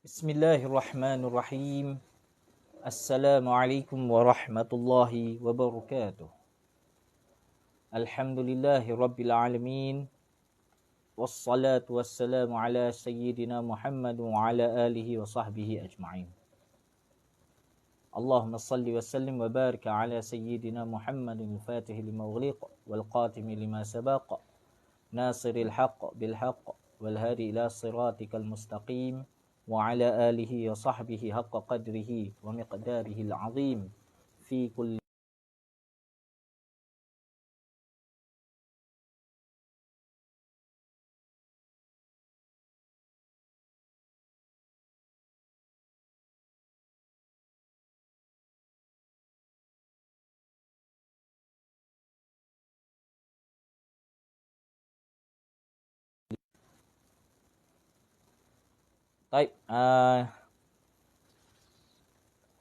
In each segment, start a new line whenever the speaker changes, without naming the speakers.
Bismillahirrahmanirrahim. Assalamualaikum warahmatullahi wabarakatuh. Alhamdulillahi rabbil alamin. Wassalatu wassalamu ala sayyidina Muhammad wa ala alihi wa sahbihi ajma'in. Allahumma salli wa sallim wa barik ala sayyidina Muhammadin al-fatih lima ughliq wal qatimi lima sabaq nasiril haqq bil haqq wal hadi ila siratikal mustaqim wa ala alihi wa sahbihi haqqa qadrihi wa miqdarihi al-azim fi kulli. Baik,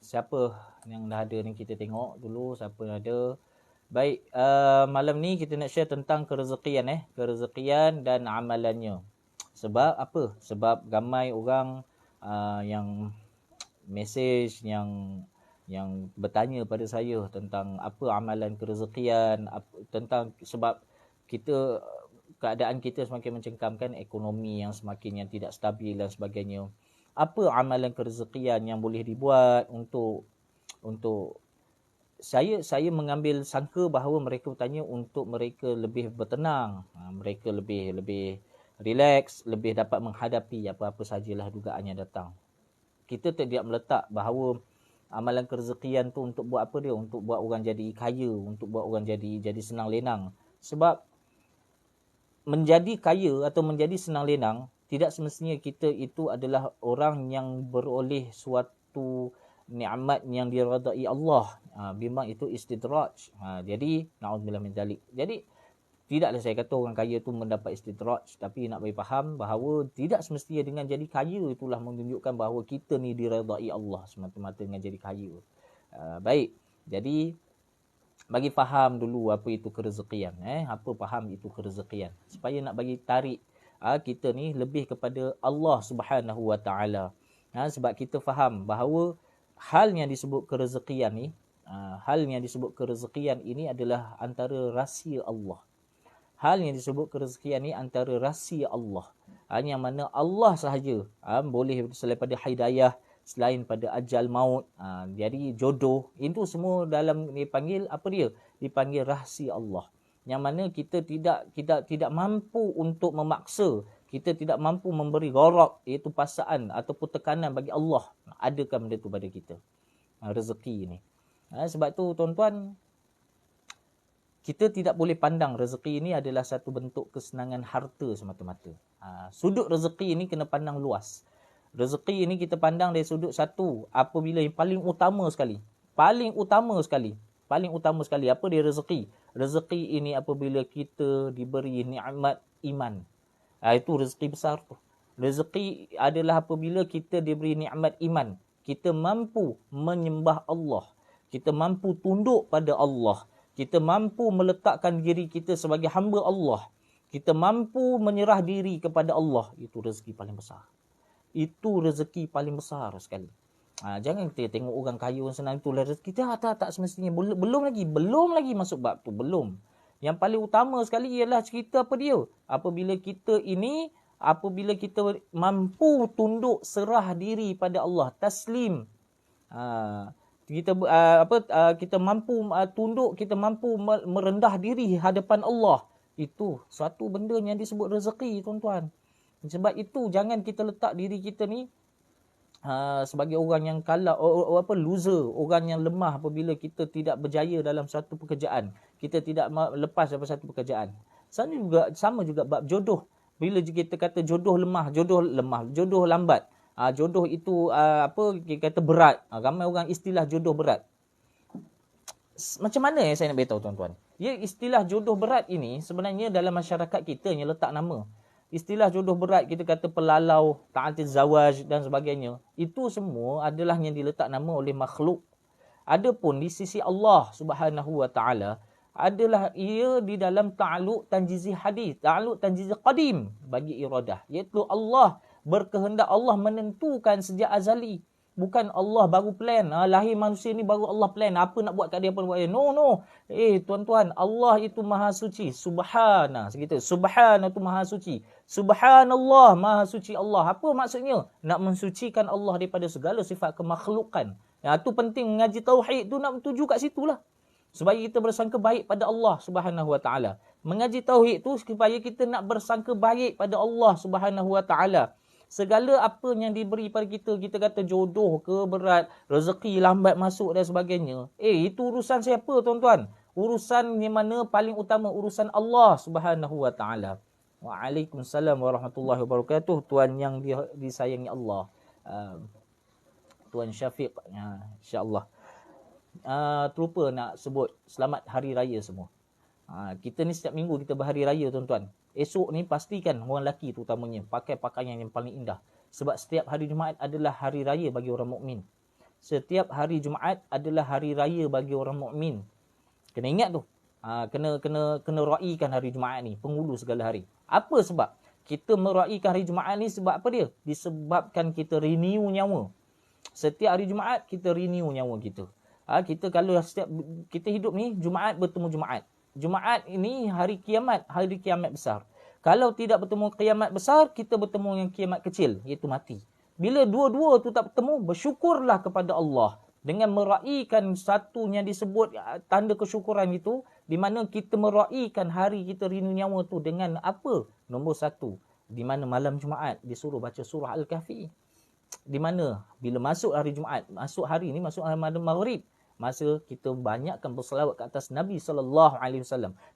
siapa yang dah ada ni kita tengok dulu siapa yang ada. Baik, malam ni kita nak share tentang kerezekian dan amalannya. Sebab apa? Sebab ramai orang yang mesej yang bertanya pada saya tentang apa amalan kerezekian, tentang sebab kita keadaan kita semakin mencengkamkan, ekonomi yang semakin yang tidak stabil dan sebagainya. Apa amalan kerezekian yang boleh dibuat untuk saya mengambil sangka bahawa mereka bertanya untuk mereka lebih bertenang, mereka lebih relax, lebih dapat menghadapi apa-apa sajalah dugaan yang datang. Kita tidak meletak bahawa amalan kerezekian tu untuk buat apa dia? Untuk buat orang jadi kaya, untuk buat orang jadi senang lenang. Sebab menjadi kaya atau menjadi senang lenang, tidak semestinya kita itu adalah orang yang beroleh suatu nikmat yang diredai Allah. Memang itu istidraj. Jadi na'udzubillah min dzalik. Jadi tidaklah saya kata orang kaya tu mendapat istidraj, tapi nak bagi faham bahawa tidak semestinya dengan jadi kaya itulah menunjukkan bahawa kita ni diredai Allah semata-mata dengan jadi kaya. Baik. Jadi bagi faham dulu apa itu kerezekian, apa faham itu kerezekian, supaya nak bagi tarik kita ni lebih kepada Allah Subhanahu Wa Taala. Sebab kita faham bahawa hal yang disebut kerezekian ini adalah antara rahsia Allah. Hal yang disebut kerezekian ni antara rahsia Allah. Yang mana Allah sahaja boleh selain pada hidayah, selain pada ajal maut, jadi jodoh, itu semua dalam dipanggil apa dia? Dipanggil rahsia Allah. Yang mana kita tidak mampu untuk memaksa, kita tidak mampu memberi gharak, iaitu paksaan ataupun tekanan bagi Allah. Adakan benda tu pada kita. Rezeki ni. Sebab tu tuan-tuan, kita tidak boleh pandang rezeki ini adalah satu bentuk kesenangan harta semata-mata. Sudut rezeki ini kena pandang luas. Rezeki ini kita pandang dari sudut satu, apabila yang paling utama sekali, apa dia rezeki? Rezeki ini apabila kita diberi nikmat iman. Itu rezeki besar tu. Rezeki adalah apabila kita diberi nikmat iman, kita mampu menyembah Allah, kita mampu tunduk pada Allah, kita mampu meletakkan diri kita sebagai hamba Allah, kita mampu menyerah diri kepada Allah. Itu rezeki paling besar. Itu rezeki paling besar sekali. Jangan kita tengok orang kaya, orang senang, itulah rezeki. Tak semestinya. Belum lagi masuk bab tu. Belum. Yang paling utama sekali ialah cerita apa dia? Apabila kita mampu tunduk, serah diri pada Allah, taslim. Kita mampu tunduk, kita mampu merendah diri hadapan Allah. Itu suatu benda yang disebut rezeki, tuan-tuan. Sebab itu jangan kita letak diri kita ni sebagai orang yang kalah, loser, orang yang lemah apabila kita tidak berjaya dalam satu pekerjaan, kita tidak lepas daripada satu pekerjaan. Sama juga bab jodoh. Bila kita kata jodoh lemah, jodoh lambat, jodoh itu kita kata berat. Ramai orang istilah jodoh berat. Macam mana yang saya nak beritahu tuan-tuan? Istilah jodoh berat ini sebenarnya dalam masyarakat kita yang letak nama. Istilah jodoh berat, kita kata pelalau, ta'atil zawaj dan sebagainya. Itu semua adalah yang diletak nama oleh makhluk. Adapun di sisi Allah Subhanahu Wa Taala adalah ia di dalam ta'alluq tanjizi hadis, ta'alluq tanjizi qadim bagi iradah. Iaitu Allah berkehendak, Allah menentukan sejak azali. Bukan Allah baru plan. Lahir manusia ni baru Allah plan. Apa nak buat kat dia, apa nak buat dia. No. Tuan-tuan, Allah itu maha suci. Subhana. Segitu. Subhana itu maha suci. Subhanallah, maha suci Allah. Apa maksudnya? Nak mensucikan Allah daripada segala sifat kemakhlukan. Itu penting, mengaji tauhid tu nak tuju kat situ lah. Supaya kita bersangka baik pada Allah Subhanahu Wa Taala. Mengaji tauhid tu supaya kita nak bersangka baik pada Allah Subhanahu Wa Taala. Segala apa yang diberi pada kita, kita kata jodoh ke berat, rezeki lambat masuk dan sebagainya. Itu urusan siapa tuan-tuan? Urusan yang mana paling utama? Urusan Allah Subhanahu Wa Taala. Waalaikumsalam warahmatullahi wabarakatuh. Tuan yang disayangi Allah. Tuan Syafiq, insya-Allah. Terlupa nak sebut selamat hari raya semua. Kita ni setiap minggu kita berhari raya tuan-tuan. Esok ni pastikan orang lelaki terutamanya pakai pakaian yang paling indah. Sebab setiap hari Jumaat adalah hari raya bagi orang mukmin. Setiap hari Jumaat adalah hari raya bagi orang mukmin. Kena ingat tu. Kena raikan hari Jumaat ni, penghulu segala hari. Apa sebab? Kita meraikan hari Jumaat ni sebab apa dia? Disebabkan kita renew nyawa. Setiap hari Jumaat kita renew nyawa kita. Kita kalau setiap kita hidup ni Jumaat bertemu Jumaat. Jumaat ini hari kiamat besar. Kalau tidak bertemu kiamat besar, kita bertemu yang kiamat kecil, iaitu mati. Bila dua-dua tu tak bertemu, bersyukurlah kepada Allah dengan meraikan satu yang disebut tanda kesyukuran itu, di mana kita meraikan hari kita rindu nyawa tu dengan apa? Nombor satu, di mana malam Jumaat disuruh baca surah Al-Kahfi. Di mana bila masuk hari Jumaat, masuk hari ni, masuk hari Maghrib, masa kita banyakkan berselawat ke atas Nabi SAW.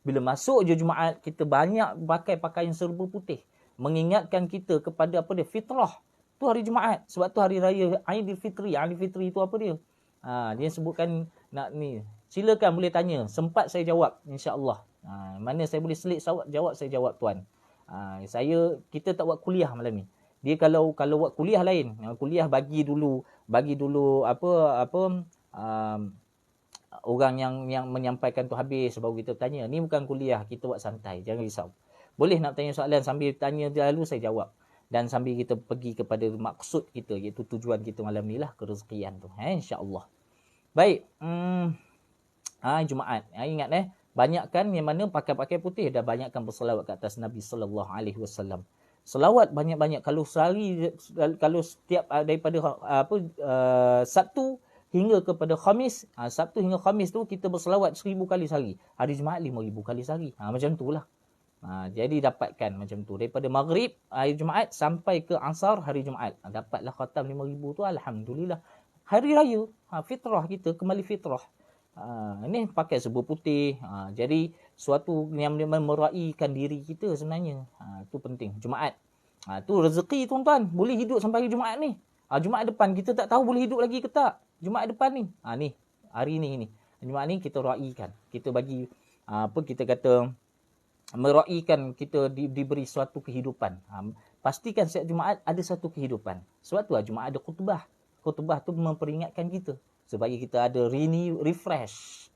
Bila masuk je Jumaat, kita banyak pakai pakaian serba putih. Mengingatkan kita kepada apa dia? Fitrah. Tu hari Jumaat. Sebab tu hari raya Aidilfitri. Aidilfitri tu apa dia? Dia sebutkan nak ni. Silakan boleh tanya. Sempat saya jawab, insya-Allah. Mana saya boleh selit jawab, saya jawab tuan. Kita tak buat kuliah malam ni. Dia kalau buat kuliah lain. Kuliah bagi dulu orang yang menyampaikan tu habis baru kita tanya. Ni bukan kuliah, kita buat santai, jangan risau. Boleh nak tanya soalan sambil tanya lalu saya jawab. Dan sambil kita pergi kepada maksud kita, iaitu tujuan kita malam ni lah, kerezekian tu. InsyaAllah. Baik. Jumaat. Ingat banyakkan yang mana pakai putih dan banyakkan berselawat ke atas Nabi SAW. Selawat banyak-banyak. Kalau setiap daripada Sabtu hingga kepada Khamis, Sabtu hingga Khamis tu kita berselawat 1000 kali sehari. Hari Jumaat 5000 kali sehari. Macam tu lah. Jadi dapatkan macam tu. Daripada Maghrib hari Jumaat sampai ke Asar hari Jumaat. Dapatlah khatam 5000 tu. Alhamdulillah. Hari raya. Fitrah kita kembali fitrah. Ini pakai serba putih. Jadi suatu yang meraikan diri kita sebenarnya. Itu penting. Jumaat. Tu rezeki tuan-tuan. Boleh hidup sampai hari Jumaat ni. Jumaat depan kita tak tahu boleh hidup lagi ke tak. Jumaat depan ni. Ni. Hari ni. Jumaat ni kita raikan. Kita bagi kita kata meraikan kita diberi suatu kehidupan. Pastikan setiap Jumaat ada satu kehidupan. Sebab tu Jumaat ada khutbah. Khutbah tu memperingatkan kita supaya kita ada refresh.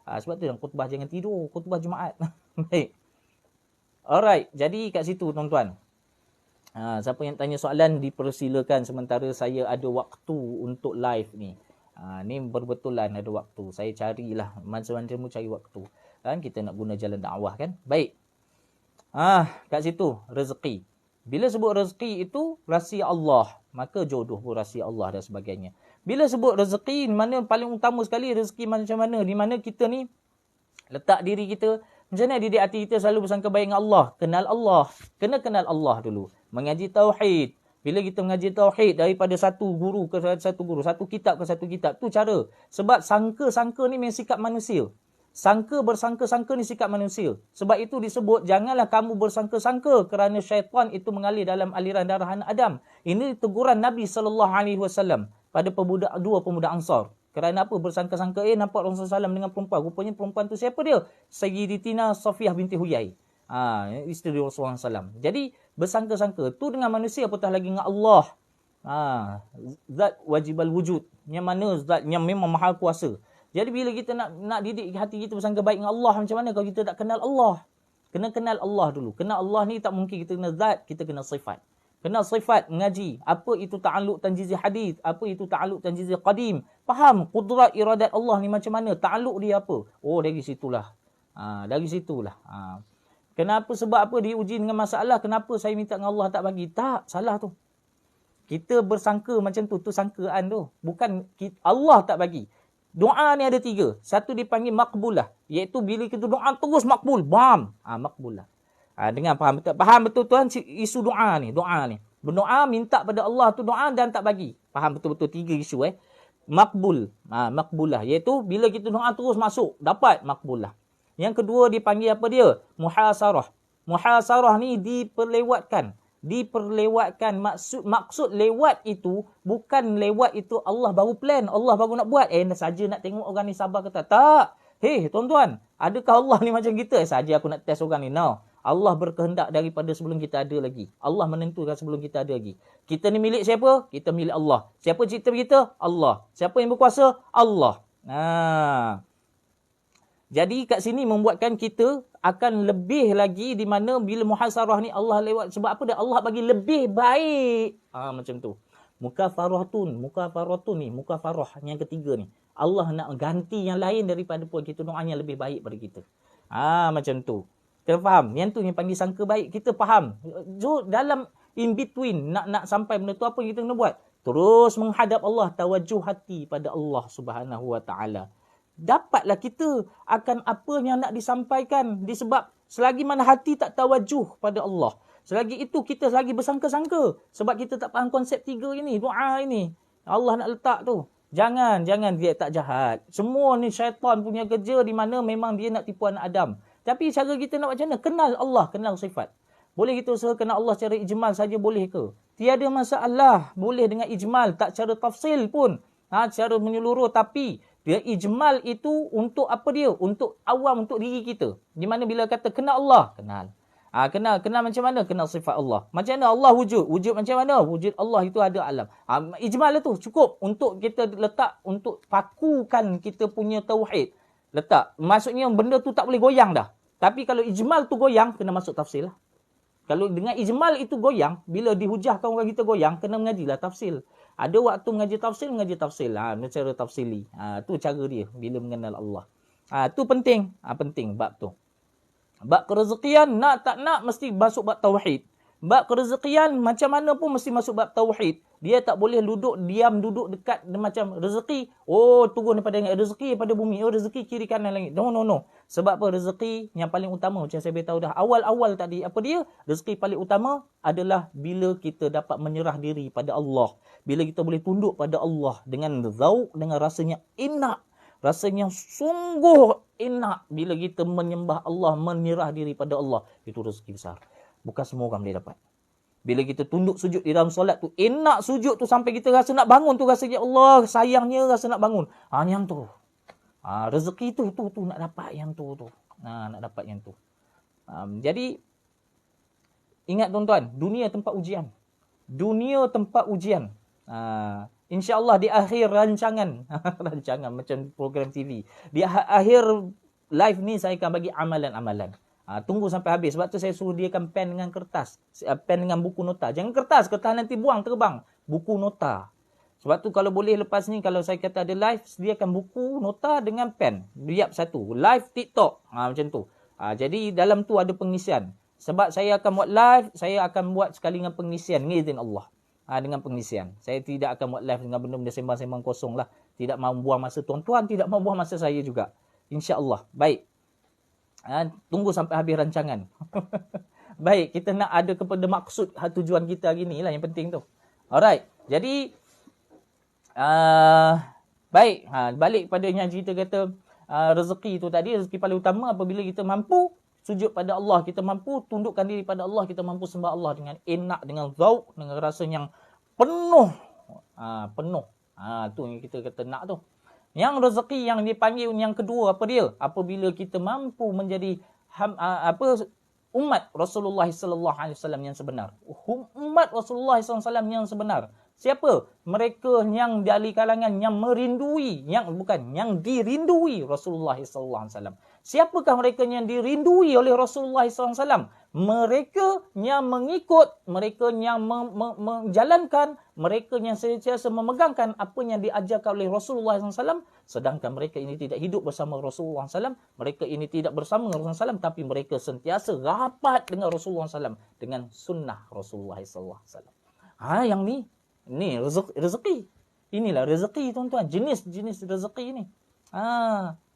Sebab tu dalam khutbah jangan tidur, khutbah Jumaat. Baik. Alright, jadi kat situ tuan-tuan. Siapa yang tanya soalan dipersilakan sementara saya ada waktu untuk live ni. Ni berbetulan ada waktu. Saya carilah macam-macam cari waktu. Kan kita nak guna jalan dakwah kan. Baik. Kat situ rezeki. Bila sebut rezeki itu rahsia Allah, maka jodoh pun rahsia Allah dan sebagainya. Bila sebut rezeki, mana paling utama sekali rezeki macam mana? Di mana kita ni letak diri kita, macam mana didik hati kita selalu bersangka baik dengan Allah. Kenal Allah. Kena kenal Allah dulu. Mengaji tauhid. Bila kita mengaji tauhid daripada satu guru ke satu guru, satu kitab ke satu kitab, tu cara. Sebab sangka-sangka ni memang sikap manusia. Bersangka-sangka ni sikap manusia. Sebab itu disebut, janganlah kamu bersangka-sangka kerana syaitan itu mengalir dalam aliran darah anak Adam. Ini teguran Nabi SAW pada dua pemuda Ansar. Kerana apa? Bersangka-sangka, nampak Rasulullah SAW dengan perempuan. Rupanya perempuan tu siapa dia? Sayyidatina Safiyah binti Huyai. Isteri Rasulullah SAW. Jadi, bersangka-sangka. Tu dengan manusia, apatah lagi dengan Allah. Zat wajibal wujud. Yang mana zat yang memang maha kuasa. Jadi bila kita nak didik hati kita bersangka baik dengan Allah, macam mana kalau kita tak kenal Allah? Kena kenal Allah dulu. Kenal Allah ni tak mungkin kita kena zat, kita kena sifat. Kenal sifat, mengaji. Apa itu ta'alluq tanjizi hadis, apa itu ta'alluq tanjizi qadim. Faham qudrat iradat Allah ni macam mana, ta'alluq dia apa. Oh, dari situlah. Dari situlah. Kenapa, sebab apa diuji dengan masalah, kenapa saya minta dengan Allah tak bagi? Tak, salah tu. Kita bersangka macam tu sangkaan tu. Bukan Allah tak bagi. Doa ni ada 3. Satu dipanggil makbulah, iaitu bila kita doa terus makbul. Bam. Makbulah. Dengan faham betul tuan isu doa ni. Berdoa minta pada Allah tu doa dan tak bagi. Faham betul-betul 3 isu Makbul. Makbulah, iaitu bila kita doa terus masuk, dapat makbulah. Yang kedua dipanggil apa dia? Muhasarah. Muhasarah ni diperlewatkan. Maksud lewat itu bukan lewat itu Allah baru plan, Allah baru nak buat. Saja nak tengok orang ni sabar ke tak. Tak. Hei tuan-tuan, adakah Allah ni macam kita? Saja aku nak test orang ni. No. Allah berkehendak daripada sebelum kita ada lagi. Allah menentukan sebelum kita ada lagi. Kita ni milik siapa? Kita milik Allah. Siapa cipta kita? Allah. Siapa yang berkuasa? Allah. Jadi kat sini membuatkan kita akan lebih lagi di mana bila muhasarah ni Allah lewat. Sebab apa dia? Allah bagi lebih baik. Macam tu. Mukafaratun ni. Mukafarah yang ketiga ni. Allah nak ganti yang lain daripada pun kita doanya lebih baik pada kita. Macam tu. Kita faham? Yang tu yang panggil sangka baik. Kita faham. So, dalam in between nak sampai benda tu apa yang kita kena buat? Terus menghadap Allah. Tawajuh hati pada Allah Subhanahu Wa Taala. Dapatlah kita akan apa yang nak disampaikan. Disebab selagi mana hati tak tawajuh pada Allah, selagi itu kita selagi bersangka-sangka. Sebab kita tak faham konsep 3 ini, doa ini. Allah nak letak tu. Jangan dia tak jahat. Semua ni syaitan punya kerja di mana memang dia nak tipu anak Adam. Tapi cara kita nak macam mana? Kenal Allah, kenal sifat. Boleh kita usaha kenal Allah secara ijmal saja boleh ke? Tiada masalah. Boleh dengan ijmal, tak cara tafsil pun. Cara menyeluruh, tapi dia ijmal itu untuk apa dia? Untuk awam, untuk diri kita. Di mana bila kata kenal Allah, kenal. Kenal macam mana? Kenal sifat Allah. Macam mana Allah wujud? Wujud macam mana? Wujud Allah itu ada alam. Ijmal itu cukup untuk kita letak, untuk pakukan kita punya tauhid. Letak. Maksudnya benda tu tak boleh goyang dah. Tapi kalau ijmal tu goyang, kena masuk tafsir lah. Kalau dengan ijmal itu goyang, bila dihujahkan orang kita goyang, kena mengajilah tafsir. Ada waktu mengaji tafsir lah. Cara tafsili. Tu cara dia bila mengenal Allah. Tu penting. Penting bab tu. Bab kerezekian, nak tak nak mesti masuk bab tauhid. Bab kerezekian macam mana pun mesti masuk bab tauhid. Dia tak boleh duduk dekat macam rezeki. Turun daripada rezeki daripada bumi. Rezeki kiri kanan langit. No. Sebab apa? Rezeki yang paling utama macam saya beritahu dah awal-awal tadi. Apa dia? Rezeki paling utama adalah bila kita dapat menyerah diri pada Allah. Bila kita boleh tunduk pada Allah dengan zauq, dengan rasanya enak. Rasanya sungguh enak bila kita menyembah Allah, menyerah diri pada Allah. Itu rezeki besar. Bukan semua orang boleh dapat. Bila kita tunduk sujud di dalam solat tu, enak sujud tu sampai kita rasa nak bangun tu, rasa ya Allah, sayangnya rasa nak bangun. Yang tu. Rezeki tu nak dapat yang tu. Nak dapat yang tu. Jadi, ingat tuan-tuan, dunia tempat ujian. Dunia tempat ujian. InsyaAllah di akhir rancangan macam program TV. Di akhir live ni saya akan bagi amalan-amalan. Tunggu sampai habis. Sebab tu saya suruh diakan pen dengan kertas. Pen dengan buku nota. Jangan kertas nanti buang terbang. Buku nota. Sebab tu kalau boleh lepas ni, kalau saya kata ada live, sediakan buku nota dengan pen. Biar satu. Live TikTok. Macam tu. Jadi dalam tu ada pengisian. Sebab saya akan buat live, saya akan buat sekali dengan pengisian. Ngizin Allah. Dengan pengisian. Saya tidak akan buat live dengan benda-benda sembang-sembang kosong lah. Tidak mahu buang masa tuan-tuan, tidak mahu buang masa saya juga. InsyaAllah. Baik. Tunggu sampai habis rancangan. Baik, kita nak ada kepada maksud tujuan kita hari ni lah yang penting tu. Alright. Jadi, baik. Balik pada yang cerita kata rezeki tu tadi. Rezeki paling utama apabila kita mampu sujud pada Allah, kita mampu tundukkan diri pada Allah, kita mampu sembah Allah dengan enak, dengan zauq, dengan rasa yang penuh. Penuh. Tu yang kita kata nak tu. Yang rezeki yang dipanggil yang kedua apa dia? Apabila kita mampu menjadi umat Rasulullah sallallahu alaihi wasallam yang sebenar. Umat Rasulullah sallallahu alaihi wasallam yang sebenar. Siapa? Mereka yang dari kalangan yang merindui, yang dirindui Rasulullah SAW. Siapakah mereka yang dirindui oleh Rasulullah SAW? Mereka yang mengikut, mereka yang menjalankan, mereka yang sentiasa memegangkan apa yang diajarkan oleh Rasulullah SAW. Sedangkan mereka ini tidak hidup bersama Rasulullah SAW. Mereka ini tidak bersama Rasulullah SAW, tapi mereka sentiasa rapat dengan Rasulullah SAW, dengan sunnah Rasulullah SAW. Yang ni rezeki. Inilah rezeki, tuan-tuan. Jenis-jenis rezeki ini.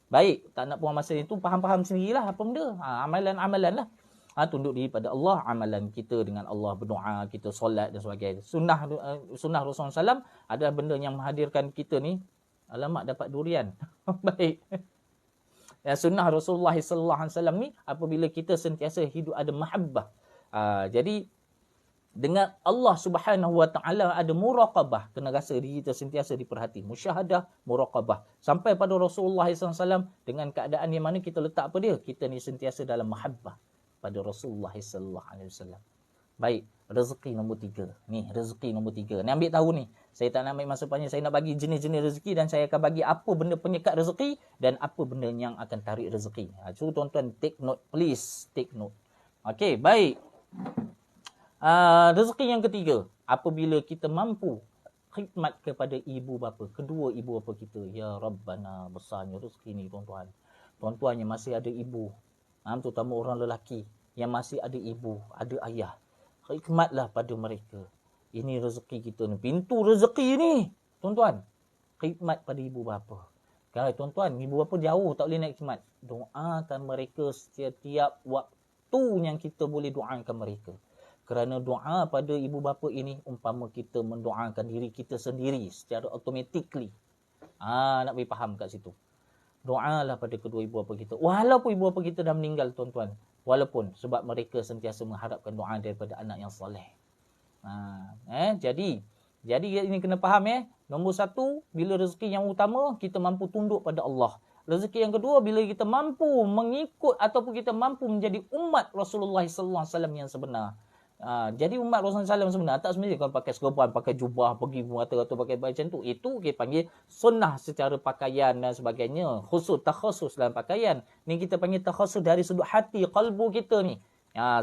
Baik, tak nak buang masa itu, faham-faham sendirilah apa benda. Amalan-amalan lah. Tunduk diri pada Allah, amalan kita dengan Allah, berdoa, kita solat dan sebagainya. Sunnah Rasulullah SAW adalah benda yang menghadirkan kita ni, alamak dapat durian. Baik. Sunnah Rasulullah SAW ni, apabila kita sentiasa hidup ada mahabbah. Jadi, dengan Allah Subhanahu Wa Taala ada muraqabah, kena rasa diri kita sentiasa diperhati, musyahadah, muraqabah, sampai pada Rasulullah SAW dengan keadaan yang mana kita letak apa dia, kita ni sentiasa dalam mahabbah pada Rasulullah SAW. Baik, rezeki nombor 3 ni, rezeki nombor 3 ni, ambil tahu ni, saya tak nak ambil masa panjang, saya nak bagi jenis-jenis rezeki dan saya akan bagi apa benda penyekat rezeki dan apa benda yang akan tarik rezeki. So tuan-tuan take note, please take note. Okey, baik. Rezeki yang ketiga, apabila kita mampu khidmat kepada ibu bapa, kedua ibu bapa kita. Ya Rabbana, besarnya rezeki ni tuan-tuan. Tuan-tuan yang masih ada ibu, terutama orang lelaki yang masih ada ibu, ada ayah, khidmatlah pada mereka. Ini rezeki kita ni, pintu rezeki ni tuan-tuan. Khidmat pada ibu bapa. Kalau tuan-tuan, ibu bapa jauh tak boleh nak khidmat, doakan mereka setiap waktu yang kita boleh doakan mereka. Kerana doa pada ibu bapa ini umpama kita mendoakan diri kita sendiri secara automatically. Nak boleh faham kat situ. Doalah pada kedua ibu bapa kita. Walaupun ibu bapa kita dah meninggal tuan-tuan. Walaupun sebab mereka sentiasa mengharapkan doa daripada anak yang soleh. Jadi ini kena faham . Nombor 1, bila rezeki yang utama kita mampu tunduk pada Allah. Rezeki yang kedua, bila kita mampu mengikut ataupun kita mampu menjadi umat Rasulullah SAW yang sebenar. Jadi umat Rasulullah SAW sebenar tak sebenarnya kalau pakai serban, pakai jubah, pergi rata-rata pakai macam tu. Itu kita panggil sunnah secara pakaian dan sebagainya. Takhusus dalam pakaian. Ni kita panggil takhusus dari sudut hati, qalbu kita ni.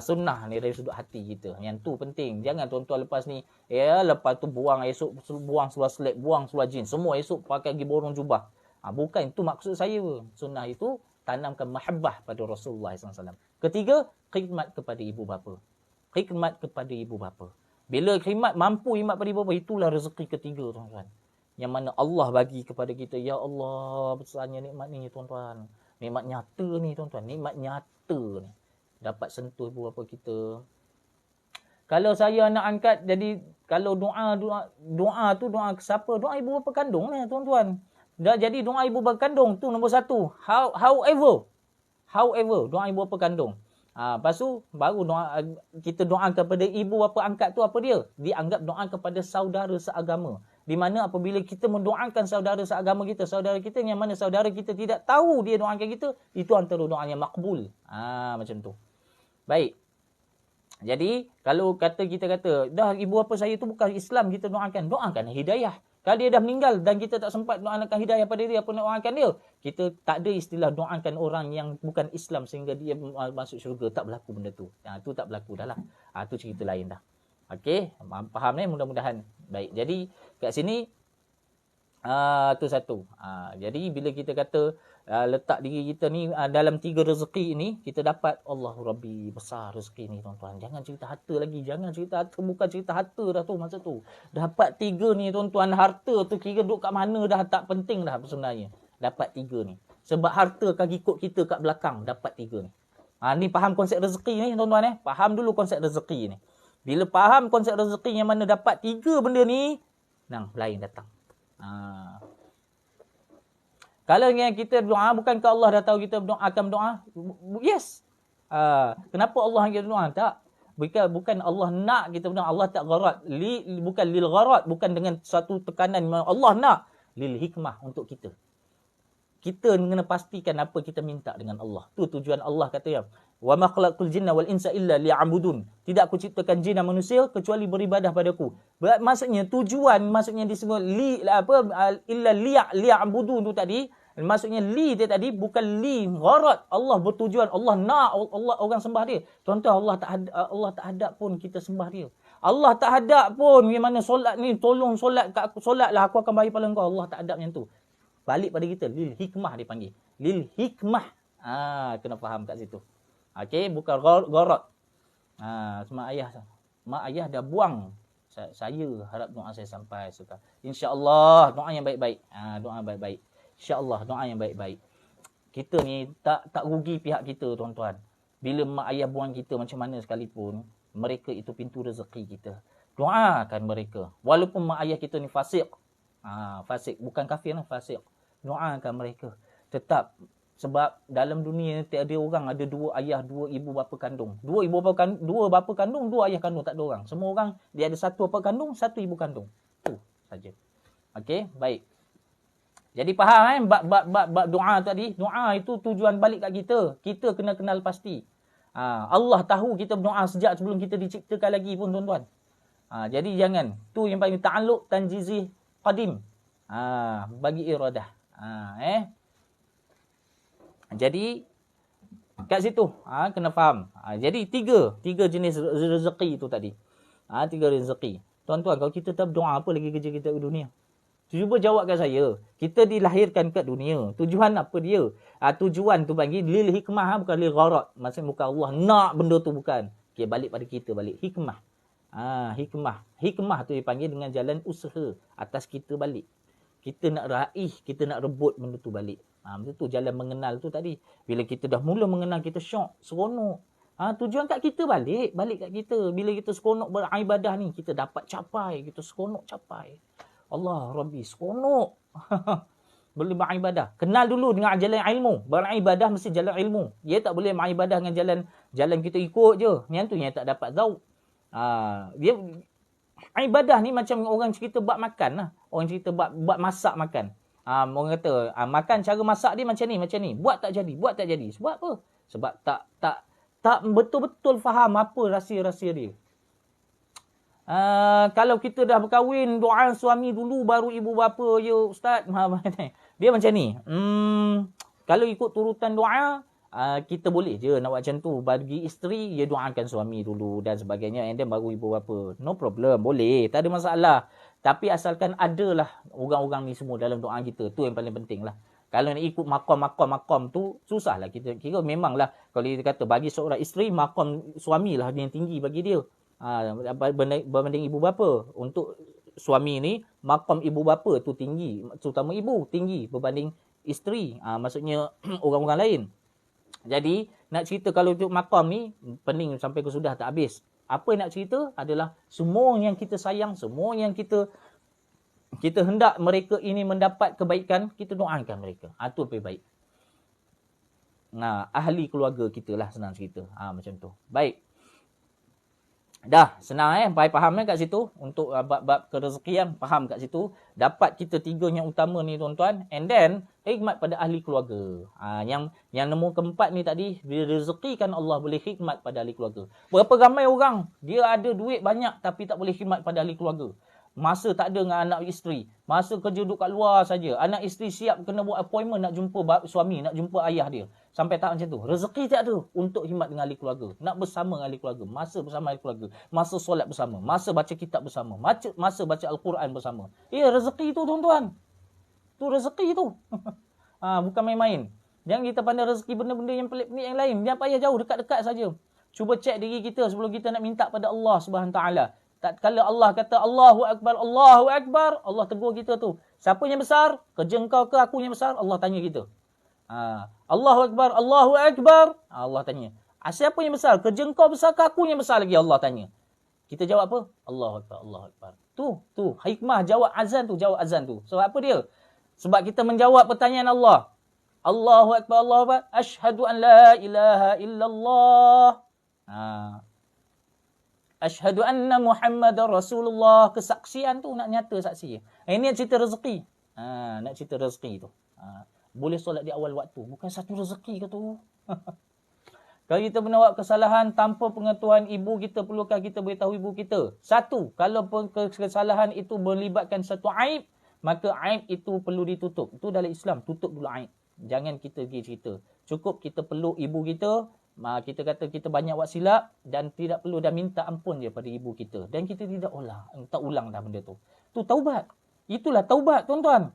Sunnah ni dari sudut hati kita. Yang tu penting. Jangan tuan-tuan lepas ni, lepas tu esok buang seluar selek, buang seluar jeans. Semua esok pakai pergi borong jubah. Bukan itu maksud saya. Sunnah itu tanamkan mahabbah pada Rasulullah SAW. Ketiga, khidmat kepada ibu bapa. Khidmat kepada ibu bapa. Bila mampu khidmat pada ibu bapa, itulah rezeki ketiga tuan-tuan. Yang mana Allah bagi kepada kita. Ya Allah, besarnya nikmat ni tuan-tuan. Nikmat nyata ni tuan-tuan. Nikmat nyata ni. Dapat sentuh ibu bapa kita. Kalau saya nak angkat, jadi kalau doa tu doa ke siapa? Doa ibu bapa kandung ni tuan-tuan. Jadi doa ibu bapa kandung tu nombor 1. However, doa ibu bapa kandung. Lepas tu baru kita doa kepada ibu bapa angkat tu apa dia? Dianggap doa kepada saudara seagama. Di mana apabila kita mendoakan saudara seagama kita, saudara kita yang mana saudara kita tidak tahu dia doakan kita, itu antara doa yang makbul. Macam tu. Baik. Jadi kalau kita kata dah ibu bapa saya tu bukan Islam, kita doakan hidayah. Kalau dia dah meninggal dan kita tak sempat doakan hidayah pada dia, apa nak doakan dia? Kita tak ada istilah doakan orang yang bukan Islam sehingga dia masuk syurga. Tak berlaku benda tu. Itu tak berlaku dah lah. Itu cerita lain dah. Okey, faham ni mudah-mudahan. Baik, jadi kat sini tu satu. Jadi bila kita kata letak diri kita ni dalam 3 rezeki ini, kita dapat Allahu Rabbi, besar rezeki ni tuan-tuan. Jangan cerita harta lagi. Jangan cerita harta. Bukan cerita harta dah tu masa tu. Dapat 3 ni tuan-tuan. Harta tu kira duduk kat mana dah tak penting dah sebenarnya. Dapat 3 ni. Sebab harta akan ikut kita kat belakang. Dapat 3 ni. Ni faham konsep rezeki ni tuan-tuan . Faham dulu konsep rezeki ni. Bila faham konsep rezeki yang mana dapat 3 benda ni, lain datang. Kalau yang kita doa, bukankah Allah dah tahu kita akan berdoa? Yes. Kenapa Allah yang kita doa? Tak. Bukan Allah nak kita berdoa. Allah tak gharat. Bukan lil gharat. Bukan dengan satu tekanan. Allah nak. Lil hikmah untuk kita. Kita kena pastikan apa kita minta dengan Allah. Tu tujuan Allah kata ya. Wa ma khalaqtul jinna wal insa illa liya'budun. Tidak aku ciptakan jin dan manusia kecuali beribadah padaku. Maksudnya tujuan, maksudnya disebut illa liya'budun tu tadi, maksudnya li dia tadi bukan li gharat. Allah bertujuan, Allah nak Allah orang sembah dia. Tuan-tuan, Allah tak ada pun kita sembah dia. Allah tak ada pun yang mana solat ni, tolong solat kat aku, solatlah aku akan bagi pahala kau. Allah tak ada macam tu. Balik pada kita, lil hikmah dia panggil. Lil hikmah. Kena faham kat situ. Okey, bukan gharat. Mak ayah dah buang. Saya harap doa saya sampai suka. Insya-Allah doa yang baik-baik. Doa baik-baik. InsyaAllah doa yang baik-baik. Kita ni tak rugi pihak kita, tuan-tuan. Bila mak ayah buang kita macam mana sekalipun, mereka itu pintu rezeki kita. Doakan mereka. Walaupun mak ayah kita ni fasik. Fasik. Bukan kafir lah, fasik. Doakan mereka. Tetap. Sebab dalam dunia tiada orang ada dua ayah, dua ibu bapa kandung. Dua bapa kandung, dua ayah kandung. Tak ada orang. Semua orang dia ada satu bapa kandung, satu ibu kandung. Itu saja. Okey, baik. Jadi faham bab doa tadi? Doa itu tujuan balik kat kita. Kita kena kenal pasti. Allah tahu kita berdoa sejak sebelum kita diciptakan lagi pun, tuan-tuan. Jadi jangan. Tu yang paling ta'alluq tanjizih qadim. Bagi iradah. Jadi kat situ kena faham. Jadi tiga jenis rezeki itu tadi. Tiga rezeki. Tuan-tuan, kalau kita tak berdoa, apa lagi kerja kita di dunia? Cuba jawab kat saya. Kita dilahirkan kat dunia. Tujuan apa dia? Tujuan tu panggil lil hikmah, bukan lil gharat. Maksudnya bukan Allah nak benda tu, bukan. Okay, balik pada kita balik. Hikmah. Hikmah. Hikmah tu dipanggil dengan jalan usaha atas kita balik. Kita nak raih, kita nak rebut benda tu balik. Benda tu jalan mengenal tu tadi. Bila kita dah mula mengenal, kita syok, seronok. Tujuan kat kita balik kat kita. Bila kita seronok beribadah ni, kita dapat capai, kita seronok capai. Allah Rabbi, seronok. Boleh beribadah. Kenal dulu dengan jalan ilmu. Beribadah mesti jalan ilmu. Dia tak boleh beribadah dengan jalan kita ikut je. Yang tu yang tak dapat zauk. Dia ibadah ni macam orang cerita buat makan lah. Orang cerita buat masak makan. Orang kata makan cara masak dia macam ni. Buat tak jadi. Sebab apa? Sebab tak betul-betul faham apa rahsia-rahsia dia. Kalau kita dah berkahwin, doa suami dulu baru ibu bapa je, ustaz. Dia macam ni. Kalau ikut turutan doa, kita boleh je nak buat macam tu. Bagi isteri, dia doakan suami dulu dan sebagainya, and then baru ibu bapa. No problem, boleh, tak ada masalah. Tapi asalkan adalah orang-orang ni semua dalam doa kita. Tu yang paling penting lah. Kalau nak ikut makam tu, susahlah kita kira. Memanglah kalau kita kata bagi seorang isteri, makam suami lah yang tinggi bagi dia. Berbanding ibu bapa. Untuk suami ni, makam ibu bapa tu tinggi, terutama ibu tinggi berbanding isteri. Maksudnya orang-orang lain. Jadi nak cerita kalau untuk makam ni pening sampai ke sudah tak habis. Apa nak cerita adalah semua yang kita sayang, semua yang kita hendak mereka ini mendapat kebaikan, kita doakan mereka. Itu lebih baik. Ahli keluarga kita lah, senang cerita. Macam tu. Baik. Dah, senang faham kat situ. Untuk bab kerezekian, faham kat situ. Dapat kita tiga yang utama ni, tuan-tuan. And then, hikmat pada ahli keluarga. Yang nombor keempat ni tadi, direzekikan Allah boleh hikmat pada ahli keluarga. Berapa ramai orang, dia ada duit banyak tapi tak boleh hikmat pada ahli keluarga. Masa tak ada dengan anak isteri. Masa kerja duduk kat luar saja. Anak isteri siap kena buat appointment nak jumpa suami, nak jumpa ayah dia. Sampai tak macam tu. Rezeki tak ada untuk khidmat dengan ahli keluarga. Nak bersama dengan ahli keluarga. Masa bersama ahli keluarga. Masa solat bersama. Masa baca kitab bersama. Masa baca Al-Quran bersama. Rezeki tu, tuan-tuan. Tu rezeki tu. Bukan main-main. Jangan kita pandang rezeki benda-benda yang pelik-pelik yang lain. Jangan payah jauh, dekat-dekat saja. Cuba cek diri kita sebelum kita nak minta pada Allah Subhanahu Taala. Kalau Allah kata Allahu Akbar, Allahu Akbar, Allah tegur kita tu. Siapa yang besar? Kerja engkau ke aku yang besar? Allah tanya kita. Allahu Akbar, Allahu Akbar, Allah tanya. Siapa yang besar? Kerja engkau besar ke aku yang besar lagi? Allah tanya. Kita jawab apa? Allahu Akbar, Allahu Akbar. Tu hikmah jawab azan tu. Sebab apa dia? Sebab kita menjawab pertanyaan Allah. Allahu Akbar, Allahu Akbar, asyhadu an la ilaha illallah. Asyhadu anna Muhammadar Rasulullah. Kesaksian tu nak nyata saksi. Ini nak cerita rezeki. Nak cerita rezeki tu. Boleh solat di awal waktu. Bukan satu rezeki ke tu. Kalau kita pernah buat kesalahan tanpa pengetahuan ibu kita, perlukah kita beritahu ibu kita? Satu, kalau kesalahan itu melibatkan satu aib, maka aib itu perlu ditutup. Itu dalam Islam, tutup dulu aib. Jangan kita pergi cerita. Cukup kita peluk ibu kita, kita kata kita banyak buat silap dan tidak perlu dah minta ampun je pada ibu kita. Dan kita tidak ulang dah benda tu. Tu taubat. Itulah taubat, tuan-tuan.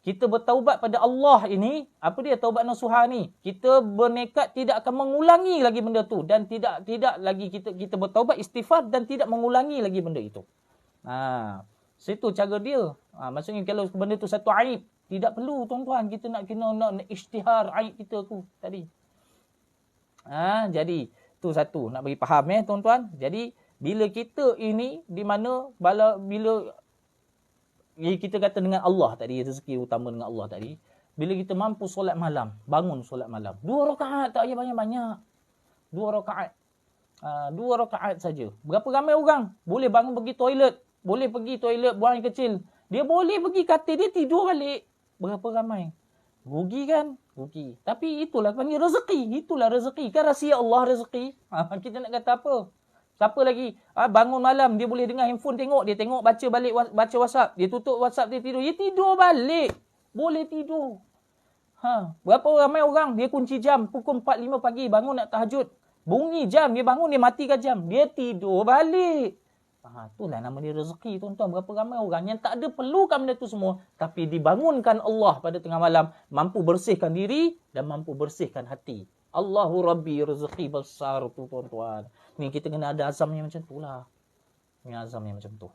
Kita bertaubat pada Allah ini, apa dia taubat nasuha ni? Kita bernekat tidak akan mengulangi lagi benda tu dan tidak lagi kita bertaubat istighfar dan tidak mengulangi lagi benda itu. Situ cara dia. Maksudnya kalau benda tu satu aib, tidak perlu tuan-tuan kita nak isytihar aib kita tu tadi. Jadi tu satu nak bagi faham tuan-tuan. Jadi bila kita ini di mana bila kita kata dengan Allah tadi, rezeki utama dengan Allah tadi, bila kita mampu solat malam, bangun solat malam 2 rakaat, tak payah banyak-banyak, 2 rakaat. 2 rakaat saja. Berapa ramai orang boleh bangun pergi toilet, boleh pergi toilet buang air kecil, dia boleh pergi katil dia tidur balik. Berapa ramai? Rugi kan? Rugi. Tapi itulah panggil rezeki. Itulah rezeki. Kan rahsia Allah rezeki. Kita nak kata apa? Siapa lagi bangun malam dia boleh dengar handphone dia tengok baca balik baca WhatsApp, dia tutup WhatsApp dia tidur balik. Boleh tidur. Berapa ramai orang dia kunci jam pukul 4-5 pagi bangun nak tahajud. Bunyi jam dia bangun dia matikan jam, dia tidur balik. Itulah nama dia rezeki tuan-tuan. Berapa ramai orang yang tak ada perlukan benda tu semua tapi dibangunkan Allah pada tengah malam, mampu bersihkan diri dan mampu bersihkan hati. Allahu Rabbi, rezeki besar tu tuan-tuan. Ni kita kena ada azam yang macam tu lah. Ni azam yang macam tu.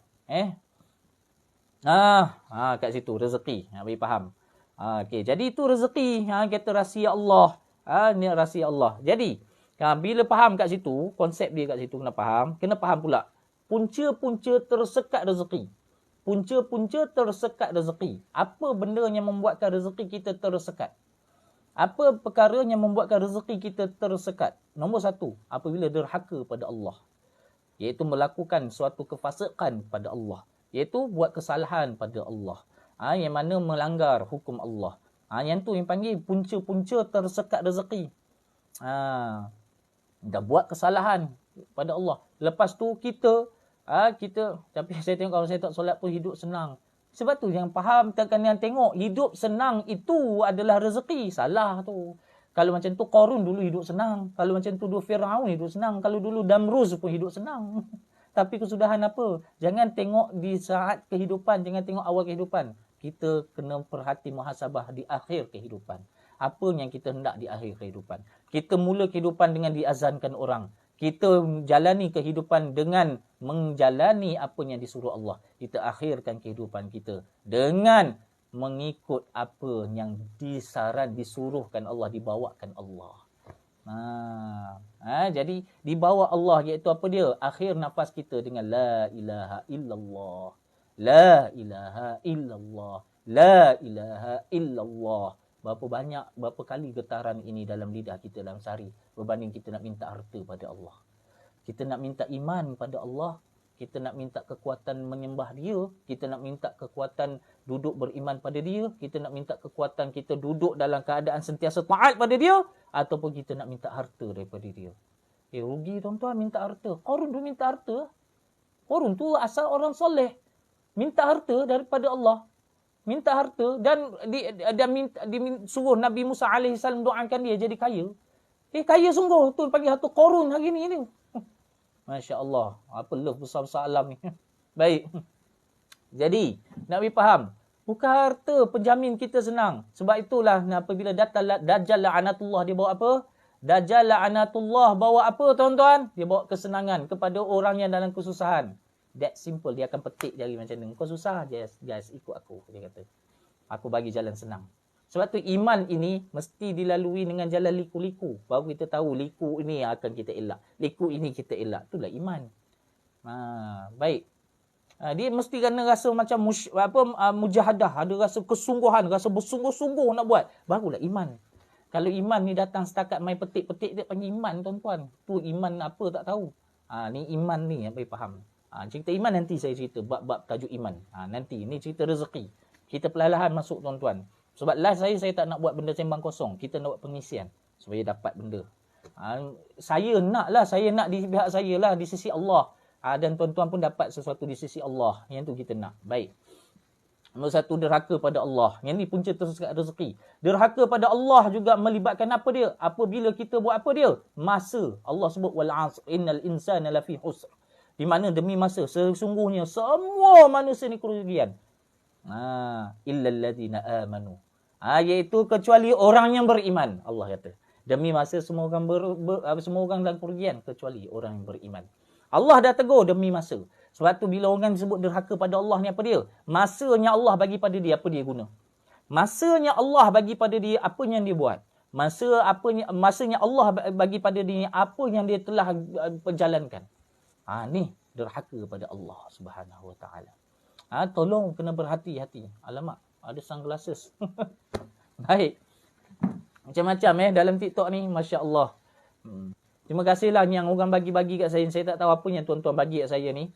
Kat situ rezeki. Bagi faham. Okey, jadi itu rezeki. Kata rahsia Allah. Ni rahsia Allah. Jadi, bila faham kat situ, konsep dia kat situ kena faham pula. Punca-punca tersekat rezeki. Punca-punca tersekat rezeki. Apa benda yang membuatkan rezeki kita tersekat? Apa perkara yang membuatkan rezeki kita tersekat? Nombor 1, apabila derhaka pada Allah. Iaitu melakukan suatu kefasikan pada Allah. Iaitu buat kesalahan pada Allah. Yang mana melanggar hukum Allah. Yang tu yang panggil punca-punca tersekat rezeki. Dah buat kesalahan pada Allah. Lepas tu kita, tapi saya tengok kalau saya tak solat pun hidup senang. Sebab tu yang faham, yang tengok hidup senang itu adalah rezeki. Salah tu. Kalau macam tu Qarun dulu hidup senang. Kalau macam tu dulu Firaun hidup senang. Kalau dulu Damruz pun hidup senang. Tapi kesudahan apa? Jangan tengok di saat kehidupan. Jangan tengok awal kehidupan. Kita kena perhati muhasabah di akhir kehidupan. Apa yang kita hendak di akhir kehidupan. Kita mula kehidupan dengan diazankan orang. Kita jalani kehidupan dengan menjalani apa yang disuruh Allah. Kita akhirkan kehidupan kita dengan mengikut apa yang disuruhkan Allah, dibawakan Allah. Jadi dibawa Allah iaitu apa dia? Akhir nafas kita dengan la ilaha illallah. La ilaha illallah. La ilaha illallah. Berapa kali getaran ini dalam lidah kita dalam sehari berbanding kita nak minta harta pada Allah. Kita nak minta iman pada Allah, kita nak minta kekuatan menyembah dia, kita nak minta kekuatan duduk beriman pada dia, kita nak minta kekuatan kita duduk dalam keadaan sentiasa taat pada dia, ataupun kita nak minta harta daripada dia. Rugi tuan-tuan minta harta. Qarun tu minta harta. Qarun tu asal orang soleh. Minta harta daripada Allah. Minta harta dan suruh Nabi Musa AS doakan dia jadi kaya. Kaya sungguh tu panggil harta Qarun hari ni. Masya Allah. Apa love besar-besar alam ni. Baik. Jadi, nak bagi faham. Bukan harta penjamin kita senang. Sebab itulah apabila Dajjal la'anatullah dia bawa apa? Dajjal la'anatullah bawa apa tuan-tuan? Dia bawa kesenangan kepada orang yang dalam kesusahan. That simple. Dia akan petik jari macam ni. Kau susah, guys, ikut aku. Dia kata. Aku bagi jalan senang. Sebab tu iman ini mesti dilalui dengan jalan liku-liku. Baru kita tahu liku ini akan kita elak. Liku ini kita elak. Itulah iman. Baik. Dia mesti kena rasa macam mujahadah. Ada rasa kesungguhan. Rasa bersungguh-sungguh nak buat. Barulah iman. Kalau iman ni datang setakat main petik-petik, dia panggil iman tuan-tuan. Tu iman apa tak tahu. Ni iman ni yang baik faham. Cerita iman nanti saya cerita bab-bab tajuk iman. Nanti ni cerita rezeki. Kita perlahan masuk tuan-tuan. Sebab last saya tak nak buat benda sembang kosong. Kita nak buat pengisian supaya dapat benda. Saya nak di pihak saya lah, di sisi Allah. Dan tuan-tuan pun dapat sesuatu di sisi Allah. Yang tu kita nak. Baik. Nombor satu, derhaka pada Allah. Yang ni punca tersekat rezeki. Derhaka pada Allah juga melibatkan apa dia? Apabila kita buat apa dia? Masa. Allah sebut, wal 'asr innal insana lafi husr. Di mana demi masa, sesungguhnya semua manusia ni kerugian. Illal ladzina amanu. Iaitu kecuali orang yang beriman. Allah kata. Demi masa semua orang semua orang dalam kerugian kecuali orang yang beriman. Allah dah tegur demi masa. Sebab tu bila orang disebut derhaka pada Allah ni apa dia? Masanya Allah bagi pada dia, apa dia guna? Masanya Allah bagi pada dia, apa yang dia buat? Masanya Allah bagi pada dia, apa yang dia telah perjalankan. Ni derhaka pada Allah Subhanahu Wa Taala. Tolong kena berhati-hati. Alamak, ada sunglasses. Baik. Macam-macam dalam TikTok ni, masya-Allah. Terima kasihlah yang orang bagi-bagi kat saya. Saya tak tahu apa yang tuan-tuan bagi kat saya ni.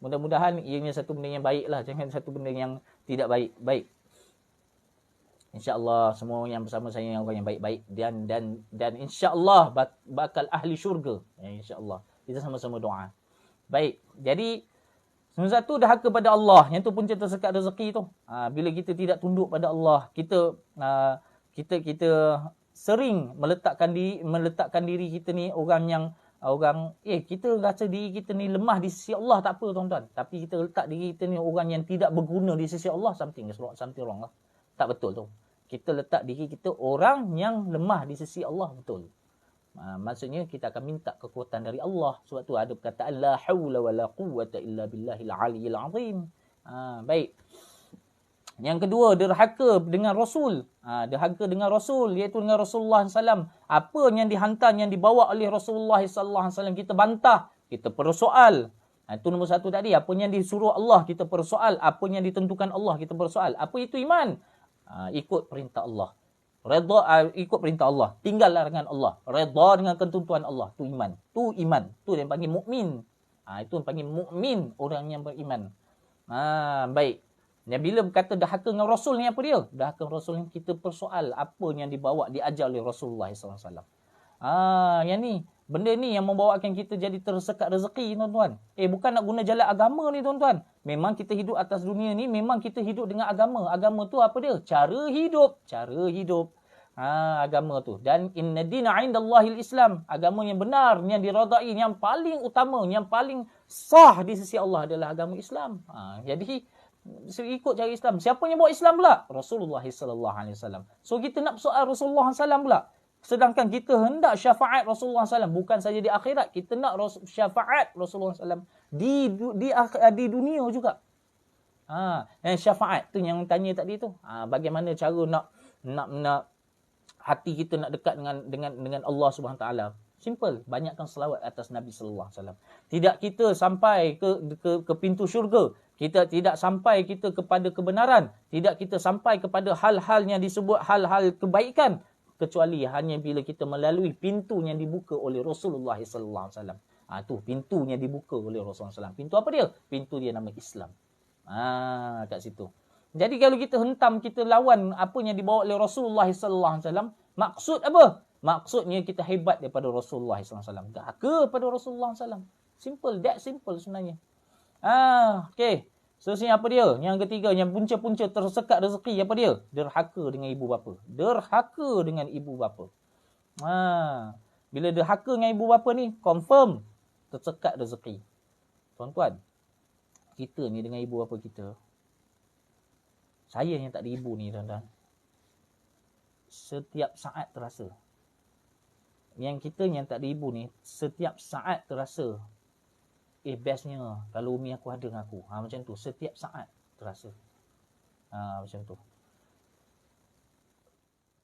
Mudah-mudahan ianya satu benda yang baik lah. Jangan satu benda yang tidak baik. Baik. InsyaAllah semua yang bersama saya yang orang yang baik-baik. Dan insyaAllah bakal ahli syurga. InsyaAllah. Kita sama-sama doa. Baik. Jadi, nombor satu, derhaka pada Allah. Yang tu punca tersekat rezeki tu. Bila kita tidak tunduk pada Allah, kita sering meletakkan diri kita ni kita rasa diri kita ni lemah di sisi Allah, tak apa tuan-tuan. Tapi kita letak diri kita ni orang yang tidak berguna di sisi Allah, something wrong lah. Tak betul tu. Kita letak diri kita orang yang lemah di sisi Allah, betul. Maksudnya kita akan minta kekuatan dari Allah. Sebab tu ada perkataan la haula wala quwwata illa billahil aliyyil azim. Baik. Yang kedua, derhaka dengan Rasul. Derhaka dengan Rasul, iaitu dengan Rasulullah SAW. Apa yang dihantar, yang dibawa oleh Rasulullah SAW, kita bantah, kita persoal. Itu nombor satu tadi. Apa yang disuruh Allah, kita persoal. Apa yang ditentukan Allah, kita persoal. Apa itu iman? Ikut perintah Allah. Redha, ikut perintah Allah. Tinggallah dengan Allah. Redha dengan ketentuan Allah. Itu iman. Itu iman. Itu yang panggil mukmin. Itu yang panggil mukmin, orang yang beriman. Baik. Bila berkata derhaka dengan Rasul ni apa dia? Derhaka Rasul ni kita persoal apa yang dibawa, diajar oleh Rasulullah SAW. Yang ni, benda ni yang membawakan kita jadi tersekat rezeki, tuan-tuan. Bukan nak guna jalan agama ni, tuan-tuan. Memang kita hidup atas dunia ni, memang kita hidup dengan agama. Agama tu apa dia? Cara hidup. Agama tu. Dan inna dina indallahil Islam. Agama yang benar, yang diradai, yang paling utama, yang paling sah di sisi Allah adalah agama Islam. Jadi ikut cara Islam. Siapa yang bawa Islam pula? Rasulullah SAW. So kita nak persoal Rasulullah SAW pula. Sedangkan kita hendak syafaat Rasulullah SAW. Bukan saja di akhirat. Kita nak syafaat Rasulullah SAW di dunia juga. Syafaat tu yang tanya tadi tu. Bagaimana cara nak hati kita nak dekat dengan Allah SWT. Simple, banyakkan selawat atas Nabi sallallahu alaihi wasallam. Tidak kita sampai ke pintu syurga, kita tidak sampai kita kepada kebenaran, tidak kita sampai kepada hal-hal yang disebut hal-hal kebaikan kecuali hanya bila kita melalui pintu yang dibuka oleh Rasulullah sallallahu alaihi wasallam. Tu pintunya dibuka oleh Rasulullah sallallahu alaihi wasallam. Pintu apa dia? Pintu dia nama Islam. Kat situ. Jadi kalau kita hentam, kita lawan apa yang dibawa oleh Rasulullah sallallahu alaihi wasallam, maksud apa? Maksudnya kita hebat daripada Rasulullah SAW. Derhaka pada Rasulullah SAW. Simple, that simple sebenarnya. Okay. Seterusnya apa dia? Yang ketiga, yang punca-punca tersekat rezeki, apa dia? Derhaka dengan ibu bapa. Derhaka dengan ibu bapa. Bila derhaka dengan ibu bapa ni, confirm tersekat rezeki. Tuan-tuan, kita ni dengan ibu bapa kita, saya yang tak ada ibu ni, tuan-tuan, setiap saat terasa. Yang kita yang tak ada ibu ni, setiap saat terasa, bestnya kalau umi aku ada dengan aku. Macam tu, setiap saat terasa. Macam tu.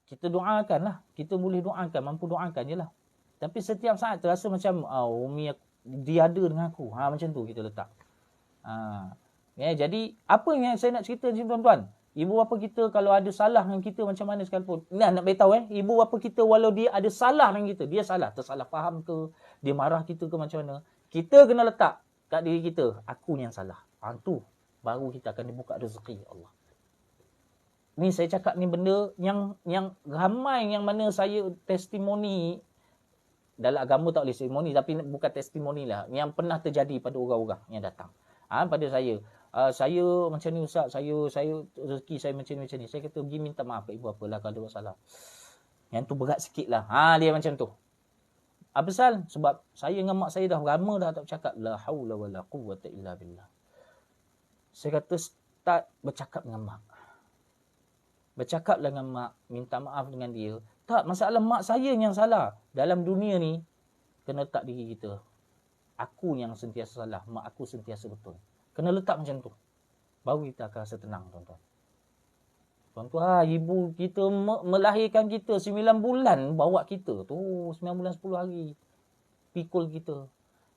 Kita doakan lah. Kita boleh doakan, mampu doakan je lah. Tapi setiap saat terasa macam, umi aku, dia ada dengan aku. Macam tu kita letak. Jadi, apa yang saya nak cerita ni, tuan-tuan? Ibu bapa kita kalau ada salah dengan kita macam mana sekalipun. Nak beritahu ibu bapa kita walau dia ada salah dengan kita, dia salah, tersalah faham ke, dia marah kita ke macam mana, kita kena letak kat diri kita, aku yang salah. Tu baru kita akan dibuka rezeki Allah. Ni saya cakap ni benda yang ramai yang mana saya testimoni dalam agama tak boleh testimoni, tapi bukan testimoni lah, yang pernah terjadi pada orang-orang yang datang. Pada saya. Saya macam ni Ustaz, saya rezeki saya macam ni. Saya kata pergi minta maaf kat ibu apalah kalau ada masalah. Yang tu berat sikit lah. Dia macam tu. Apa pasal? Sebab saya dengan mak saya dah lama dah tak bercakap. La haula wala quwwata illa billah. Saya kata start bercakap dengan mak. Bercakaplah dengan mak, minta maaf dengan dia. Tak, masalah mak saya yang salah. Dalam dunia ni, kena letak diri kita. Aku yang sentiasa salah, mak aku sentiasa betul. Kena letak macam tu. Baru kita akan rasa tenang, tuan-tuan. Tuan-tuan, ibu kita melahirkan kita 9 bulan, bawa kita tu 9 bulan 10 hari. Pikul kita.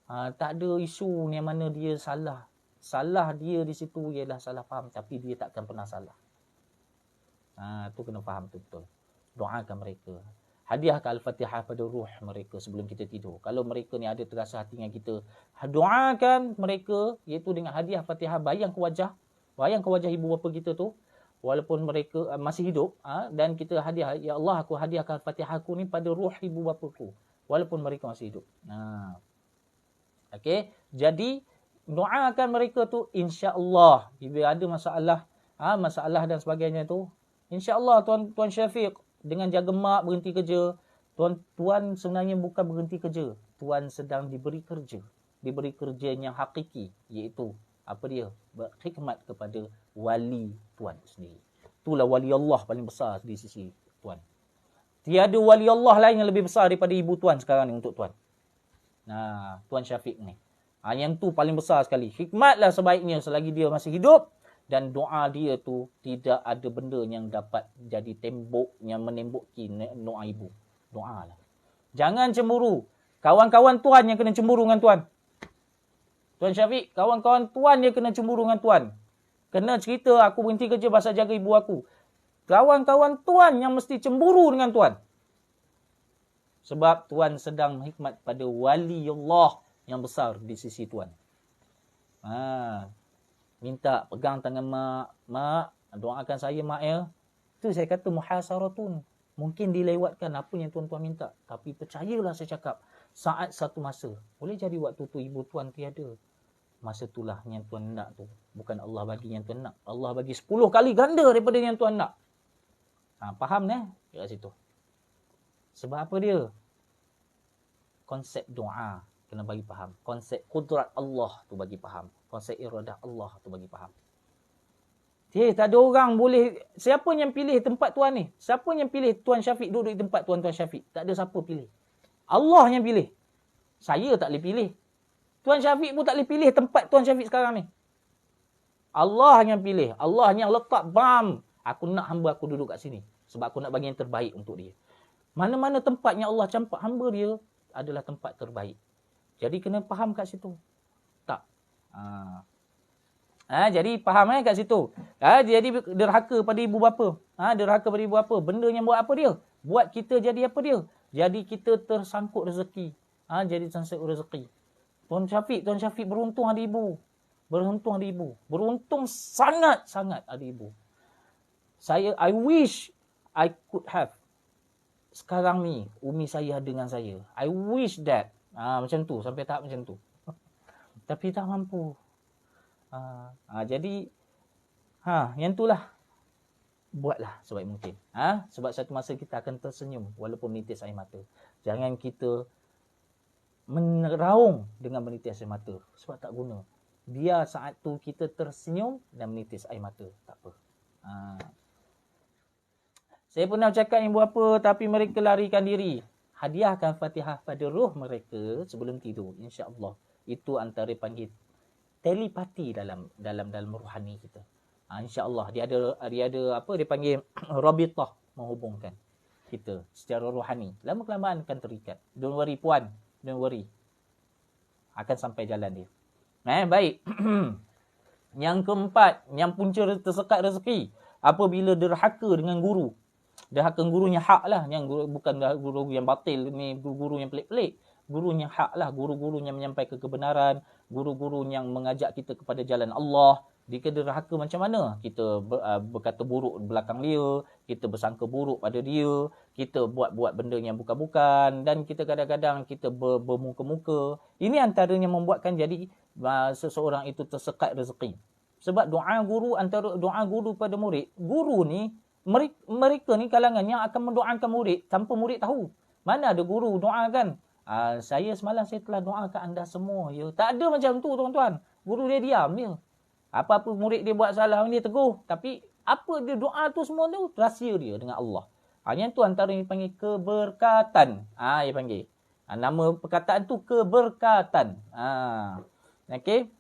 Tak ada isu yang mana dia salah. Salah dia di situ ialah salah faham, tapi dia takkan pernah salah. Tu kena faham betul-betul. Doakan mereka. Hadiahkan Al-Fatihah pada ruh mereka sebelum kita tidur. Kalau mereka ni ada terasa hati dengan kita, doakan mereka iaitu dengan hadiah Fatihah, bayang ke wajah ibu bapa kita tu walaupun mereka masih hidup, dan kita hadiah, ya Allah aku hadiahkan Al-Fatihah aku ni pada ruh ibu bapaku walaupun mereka masih hidup. Okey, jadi doakan mereka tu, insya-Allah bila ada masalah dan sebagainya tu, insya-Allah Tuan Syafiq dengan jaga mak berhenti kerja, tuan sebenarnya bukan berhenti kerja, tuan sedang diberi kerja yang hakiki, iaitu apa dia? Berkhidmat kepada wali tuan sendiri. Itulah wali Allah paling besar di sisi tuan. Tiada wali Allah lain yang lebih besar daripada ibu tuan sekarang ni untuk tuan. Tuan Syafiq ni. Yang tu paling besar sekali. Khidmatlah sebaiknya selagi dia masih hidup, dan doa dia tu tidak ada benda yang dapat jadi tembok yang menemboki doa ibu. Doalah. Jangan cemburu. Kawan-kawan tuan yang kena cemburu dengan tuan. Tuan Syafiq, kawan-kawan tuan dia kena cemburu dengan tuan. Kena cerita aku berhenti kerja pasal jaga ibu aku. Kawan-kawan tuan yang mesti cemburu dengan tuan. Sebab tuan sedang hikmat pada wali Allah yang besar di sisi tuan. Minta pegang tangan mak, doakan saya mak ya. Itu saya kata muhasaratun. Mungkin dilewatkan apa yang tuan-tuan minta. Tapi percayalah saya cakap, saat satu masa, boleh jadi waktu tu ibu tuan tiada. Masa itulah yang tuan nak tu. Bukan Allah bagi yang tuan nak. Allah bagi 10 kali ganda daripada yang tuan nak. Faham kat situ. Sebab apa dia? Konsep doa kena bagi faham. Konsep kudrat Allah tu bagi faham. Konsep iradah Allah tu bagi faham. Tak ada orang boleh. Siapa yang pilih tempat tuan ni? Siapa yang pilih Tuan Syafiq duduk di tempat Tuan Syafiq? Tak ada siapa pilih. Allah yang pilih. Saya tak boleh pilih. Tuan Syafiq pun tak boleh pilih tempat Tuan Syafiq sekarang ni. Allah yang pilih. Allah yang letak aku nak hamba aku duduk kat sini. Sebab aku nak bagi yang terbaik untuk dia. Mana-mana tempat yang Allah campak hamba dia adalah tempat terbaik. Jadi kena faham kat situ. Tak. Jadi faham kat situ. Jadi derhaka pada ibu bapa. Derhaka pada ibu bapa. Benda yang buat apa dia? Buat kita jadi apa dia? Jadi kita tersangkut rezeki. Jadi tersangkut rezeki. Tuan Syafiq beruntung ada ibu. Beruntung sangat-sangat ada ibu. I wish I could have. Sekarang ni, umi saya dengan saya. I wish that. Macam tu, sampai tahap macam tu. Tapi tak mampu. Jadi, yang itulah. Buatlah sebaik mungkin. Sebab satu masa kita akan tersenyum walaupun menitis air mata. Jangan kita meneraung dengan menitis air mata. Sebab tak guna. Biar saat tu kita tersenyum dan menitis air mata. Tak apa. Saya pernah cakap ibu bapa tapi mereka larikan diri. Hadiahkan Fatihah pada roh mereka sebelum tidur. InsyaAllah. Itu antara panggil telepati dalam rohani kita. InsyaAllah. Dia ada apa dia panggil rabitah, menghubungkan kita secara rohani. Lama-kelamaan akan terikat. Don't worry puan. Don't worry. Akan sampai jalan dia. Baik. Yang keempat, yang punca tersekat rezeki. Apabila derhaka dengan guru. Derhaka gurunya hak lah. Yang guru, bukan guru yang batil ni, guru yang pelik-pelik. guru yang hak lah, guru-guru yang menyampaikan kebenaran, guru-guru yang mengajak kita kepada jalan Allah. Jika dia derhaka macam mana? Kita berkata buruk belakang dia, kita bersangka buruk pada dia, kita buat-buat benda yang bukan-bukan, dan kita kadang-kadang kita bermuka-muka. Ini antaranya membuatkan jadi seseorang itu tersekat rezeki. Sebab doa guru, antara doa guru pada murid, guru ni, mereka ni kalangan yang akan mendoakan murid tanpa murid tahu. Mana ada guru doakan, saya semalam saya telah doakan anda semua. Ya, tak ada macam tu tuan-tuan. Guru dia diam dia. Apa-apa murid dia buat salah, dia teguh. Tapi apa dia doa tu semua tu, rahsia dia dengan Allah. Yang tu antara yang panggil keberkatan. Dia panggil. Nama perkataan tu keberkatan. Okey.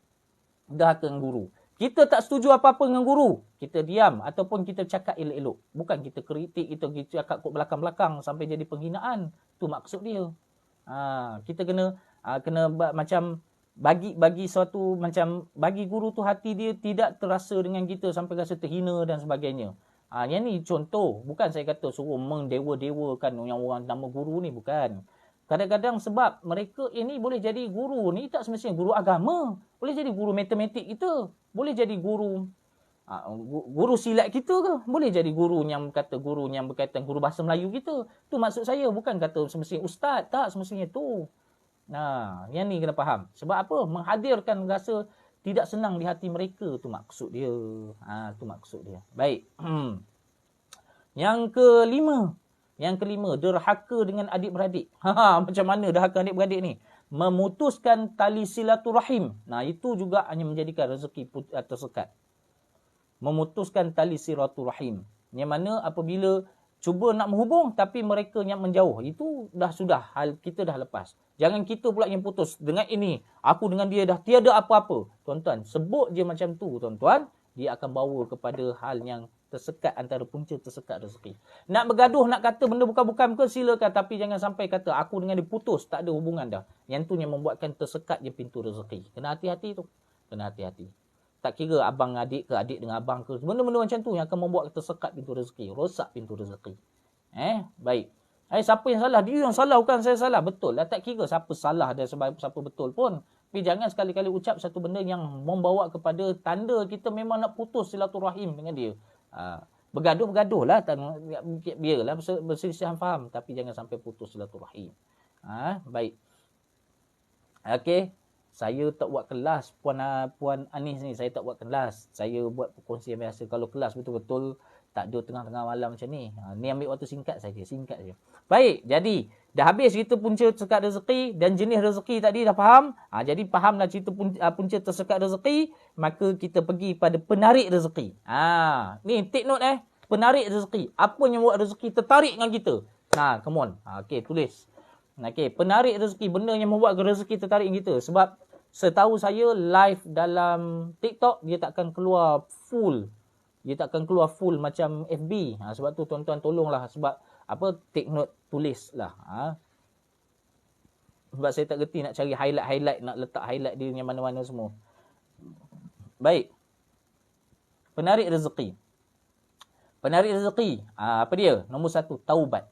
Derhaka dengan guru. Kita tak setuju apa-apa dengan guru. Kita diam ataupun kita cakap elok-elok. Bukan kita kritik, kita cakap kok belakang-belakang sampai jadi penghinaan. Tu maksud dia. Kita kena macam bagi suatu macam bagi guru tu hati dia tidak terasa dengan kita sampai rasa terhina dan sebagainya. Yang ni contoh, bukan saya kata suruh mendewa-dewakan yang orang nama guru ni, bukan. Kadang-kadang sebab mereka ini boleh jadi guru ni tak semestinya guru agama, boleh jadi guru matematik kita, boleh jadi guru guru silat kita ke, boleh jadi guru yang berkaitan guru bahasa Melayu kita. Tu maksud saya, bukan kata semestinya ustaz, tak semestinya tu. Yang ni kena faham. Sebab apa? Menghadirkan rasa tidak senang di hati mereka. Tu maksud dia. Tu maksud dia. Baik. Yang kelima, derhaka dengan adik-beradik. Macam mana derhaka adik-beradik ni? Memutuskan tali silaturahim. Itu juga hanya menjadikan rezeki tersekat. Memutuskan tali silaturahim. Yang mana apabila cuba nak menghubung tapi mereka yang menjauh, itu sudah hal kita dah lepas. Jangan kita pula yang putus. Dengan ini, aku dengan dia dah tiada apa-apa. Tuan-tuan, sebut je macam tu tuan-tuan, dia akan bawa kepada hal yang tersekat, antara punca tersekat rezeki. Nak bergaduh, nak kata benda bukan-bukan ke, silakan, tapi jangan sampai kata aku dengan dia putus, tak ada hubungan dah. Yang tu yang membuatkan tersekat je pintu rezeki. Kena hati-hati tu. Kena hati-hati. Tak kira abang adik ke, adik dengan abang ke. Benda-benda macam tu yang akan membuat tersekat pintu rezeki. Rosak pintu rezeki. Baik. Siapa yang salah? Dia yang salah, bukan saya salah. Betul lah. Tak kira siapa salah dan siapa betul pun. Tapi jangan sekali-kali ucap satu benda yang membawa kepada tanda kita memang nak putus silaturahim dengan dia. Bergaduh-bergaduh lah. Biarlah berselisihan faham. Tapi jangan sampai putus silaturahim. Baik. Okey. Saya tak buat kelas, Puan Anis ni, saya tak buat kelas. Saya buat perkongsian biasa. Kalau kelas betul-betul tak ada tengah-tengah malam macam ni. Ni ambil waktu singkat saja, singkat saja. Baik, jadi dah habis cerita punca tersekat rezeki dan jenis rezeki tadi dah faham. Jadi fahamlah cerita punca tersekat rezeki, maka kita pergi pada penarik rezeki. Ni take note penarik rezeki. Apa yang buat rezeki tertarik dengan kita? Come on. Okey, tulis. Okey, penarik rezeki, benda yang membuat rezeki tertarik kita. Sebab setahu saya live dalam TikTok dia takkan keluar full. Dia takkan keluar full macam FB. Sebab tu tuan-tuan tolonglah, sebab take note, tulislah. Sebab saya tak gerti nak cari highlight, nak letak highlight dia yang mana-mana semua. Baik. Penarik rezeki. Penarik rezeki. Apa dia? Nombor 1, taubat.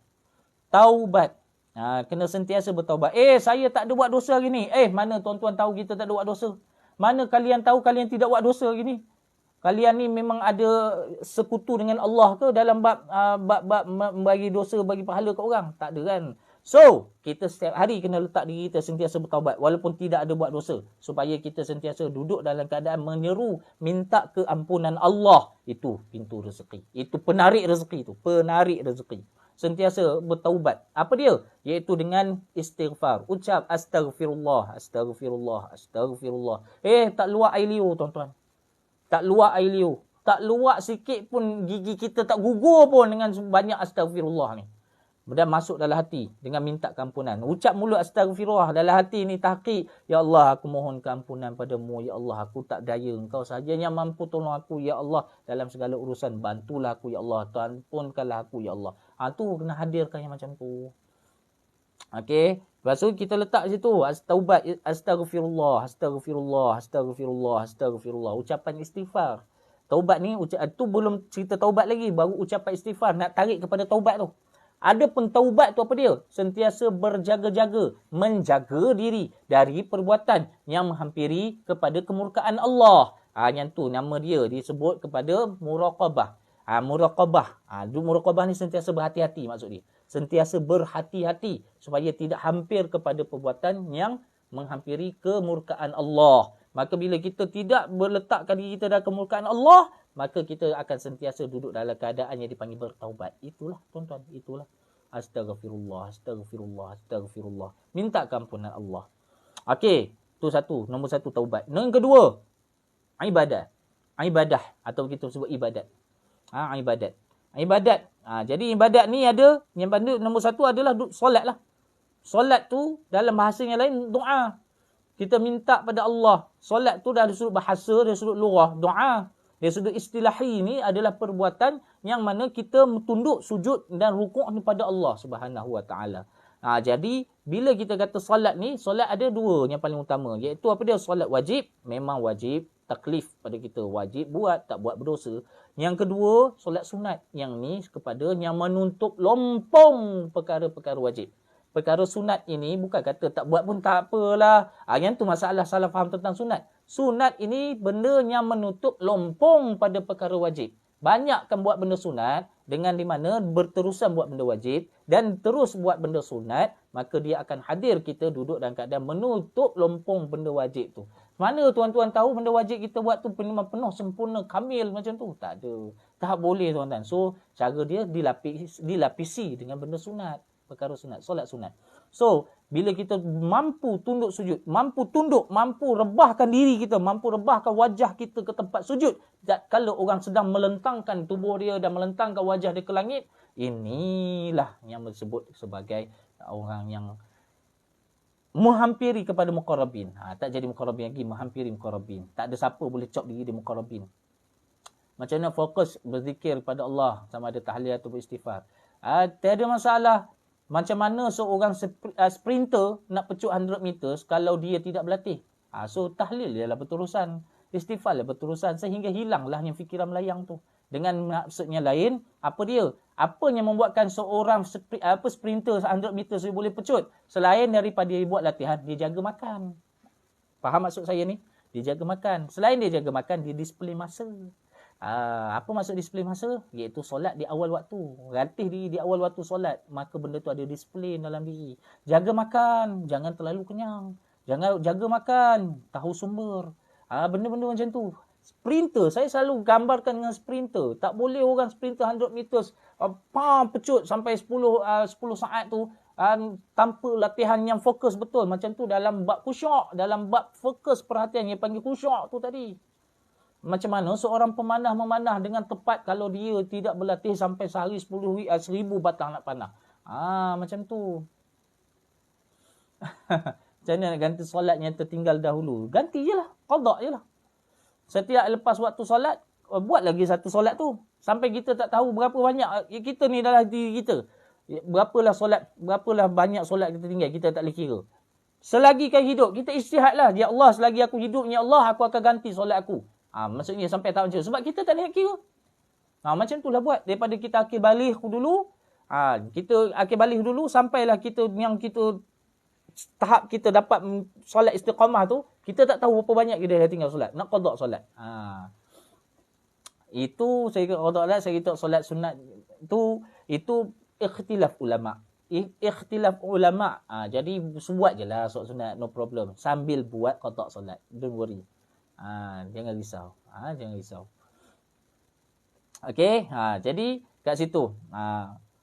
Taubat. Kena sentiasa bertaubat. Saya tak ada buat dosa hari ni. Mana tuan-tuan tahu kita tak ada buat dosa? Mana kalian tahu kalian tidak buat dosa hari ni? Kalian ni memang ada sekutu dengan Allah ke dalam bab bagi dosa, bagi pahala ke orang? Tak ada kan? So, kita setiap hari kena letak diri kita sentiasa bertaubat walaupun tidak ada buat dosa. Supaya kita sentiasa duduk dalam keadaan menyeru, minta keampunan Allah. Itu pintu rezeki. Itu penarik rezeki tu. Penarik rezeki. Sentiasa bertaubat. Apa dia? Iaitu dengan istighfar. Ucap astagfirullah, astagfirullah, astagfirullah. Tak luak air liur tuan-tuan. Tak luak air liur. Tak luak sikit pun gigi kita tak gugur pun dengan banyak astagfirullah ni. Dan masuk dalam hati dengan minta keampunan. Ucap mulut astagfirullah, dalam hati ni tahqiq. Ya Allah, aku mohon keampunan padamu. Ya Allah, aku tak daya. Engkau sahaja yang mampu tolong aku. Ya Allah, dalam segala urusan bantulah aku. Ya Allah, ampunkanlah aku. Ya Allah. Tu kena hadirkan yang macam tu. Okey. Lepas tu kita letak situ. Taubat, astagfirullah, astagfirullah, astagfirullah, astagfirullah. Ucapan istighfar. Taubat ni, tu belum cerita taubat lagi. Baru ucapan istighfar. Nak tarik kepada taubat tu. Adapun taubat tu apa dia? Sentiasa berjaga-jaga, menjaga diri dari perbuatan yang menghampiri kepada kemurkaan Allah. Yang tu nama dia disebut kepada muraqabah. Muraqabah. Muraqabah ni sentiasa berhati-hati maksud dia. Sentiasa berhati-hati supaya tidak hampir kepada perbuatan yang menghampiri kemurkaan Allah. Maka bila kita tidak berletakkan diri kita dalam kemurkaan Allah, maka kita akan sentiasa duduk dalam keadaan yang dipanggil bertaubat. Itulah tuan-tuan, itulah. Astaghfirullah, astaghfirullah, astaghfirullah. Minta keampunan Allah. Okey, tu satu, nombor satu taubat. Yang kedua, ibadah. Ibadah atau kita sebut ibadat. Ibadat. Ibadat. Jadi ibadat ni ada, yang nombor satu adalah solat lah. Solat tu dalam bahasa yang lain doa. Kita minta pada Allah. Solat tu dari sudut bahasa, dari sudut lughah, doa. Dari sudut istilahi ni adalah perbuatan yang mana kita tunduk, sujud dan rukuk kepada Allah Subhanahu Wa Taala. Jadi bila kita kata solat ni, solat ada dua yang paling utama, iaitu apa dia? Solat wajib, memang wajib, taklif pada kita, wajib buat, tak buat berdosa. Yang kedua, solat sunat. Yang ni kepada yang menuntut lompong perkara-perkara wajib. Perkara sunat ini bukan kata tak buat pun tak apalah. Yang tu masalah salah faham tentang sunat. Sunat ini benda yang menutup lompong pada perkara wajib. Banyakkan buat benda sunat dengan di mana berterusan buat benda wajib dan terus buat benda sunat, maka dia akan hadir kita duduk dalam keadaan menutup lompong benda wajib tu. Mana tuan-tuan tahu benda wajib kita buat tu memang penuh, sempurna, kamil macam tu? Tak ada. Tak boleh tuan-tuan. So, cara dia dilapisi dengan benda sunat. Perkara sunat, solat sunat. So, bila kita mampu tunduk sujud, mampu tunduk, mampu rebahkan diri kita, mampu rebahkan wajah kita ke tempat sujud. Kalau orang sedang melentangkan tubuh dia dan melentangkan wajah dia ke langit, inilah yang disebut sebagai orang yang menghampiri kepada muqarrabin. Tak jadi muqarrabin lagi, menghampiri muqarrabin. Tak ada siapa boleh cop diri dia muqarrabin. Macam mana fokus berzikir kepada Allah sama ada tahlil atau beristighfar. Tiada masalah. Macam mana seorang sprinter nak pecut 100 meters kalau dia tidak berlatih. So tahlil dia lah berterusan. Istighfar lah berterusan sehingga hilanglah yang fikiran melayang tu. Dengan maksudnya lain, apa dia? Apa yang membuatkan seorang sprinter 100 meters dia boleh pecut? Selain daripada dia buat latihan, dia jaga makan. Faham maksud saya ni? Dia jaga makan. Selain dia jaga makan, dia disiplin masa. Apa maksud disiplin masa? Iaitu solat di awal waktu. Latih diri di awal waktu solat. Maka benda tu ada disiplin dalam diri. Jaga makan. Jangan terlalu kenyang. Jangan jaga makan. Tahu sumber. Benda-benda macam tu. Sprinter. Saya selalu gambarkan dengan sprinter. Tak boleh orang sprinter 100 meters. Pecut sampai 10 saat tu. Tanpa latihan yang fokus betul. Macam tu dalam bab khusyuk. Dalam bab fokus perhatian yang panggil khusyuk tu tadi. Macam mana seorang pemanah memanah dengan tepat kalau dia tidak berlatih sampai sehari 10,000 batang nak panah. Macam tu. Macam mana nak ganti solat yang tertinggal dahulu? Ganti je lah. Qada je lah. Setiap lepas waktu solat, buat lagi satu solat tu. Sampai kita tak tahu berapa banyak. Kita ni dalam diri kita. Berapa banyak solat kita tinggal. Kita tak boleh kira. Selagi kan hidup, kita istihadlah. Ya Allah, selagi aku hidup, Ya Allah, aku akan ganti solat aku. Maksudnya sampai tahun macam tu. Sebab kita tak nak kira. Macam itulah buat. Daripada kita akhir balik dulu. Kita akhir balik dulu. Sampailah kita tahap kita dapat solat istiqamah tu. Kita tak tahu berapa banyak kita dah tinggal solat. Nak qada solat. Itu saya qada solat. Saya kata solat sunat. Itu ikhtilaf ulama'. Ikhtilaf ulama'. Jadi buat je lah solat sunat. No problem. Sambil buat qada solat. Don't worry. Jangan risau. Jangan risau. Okey, jadi kat situ.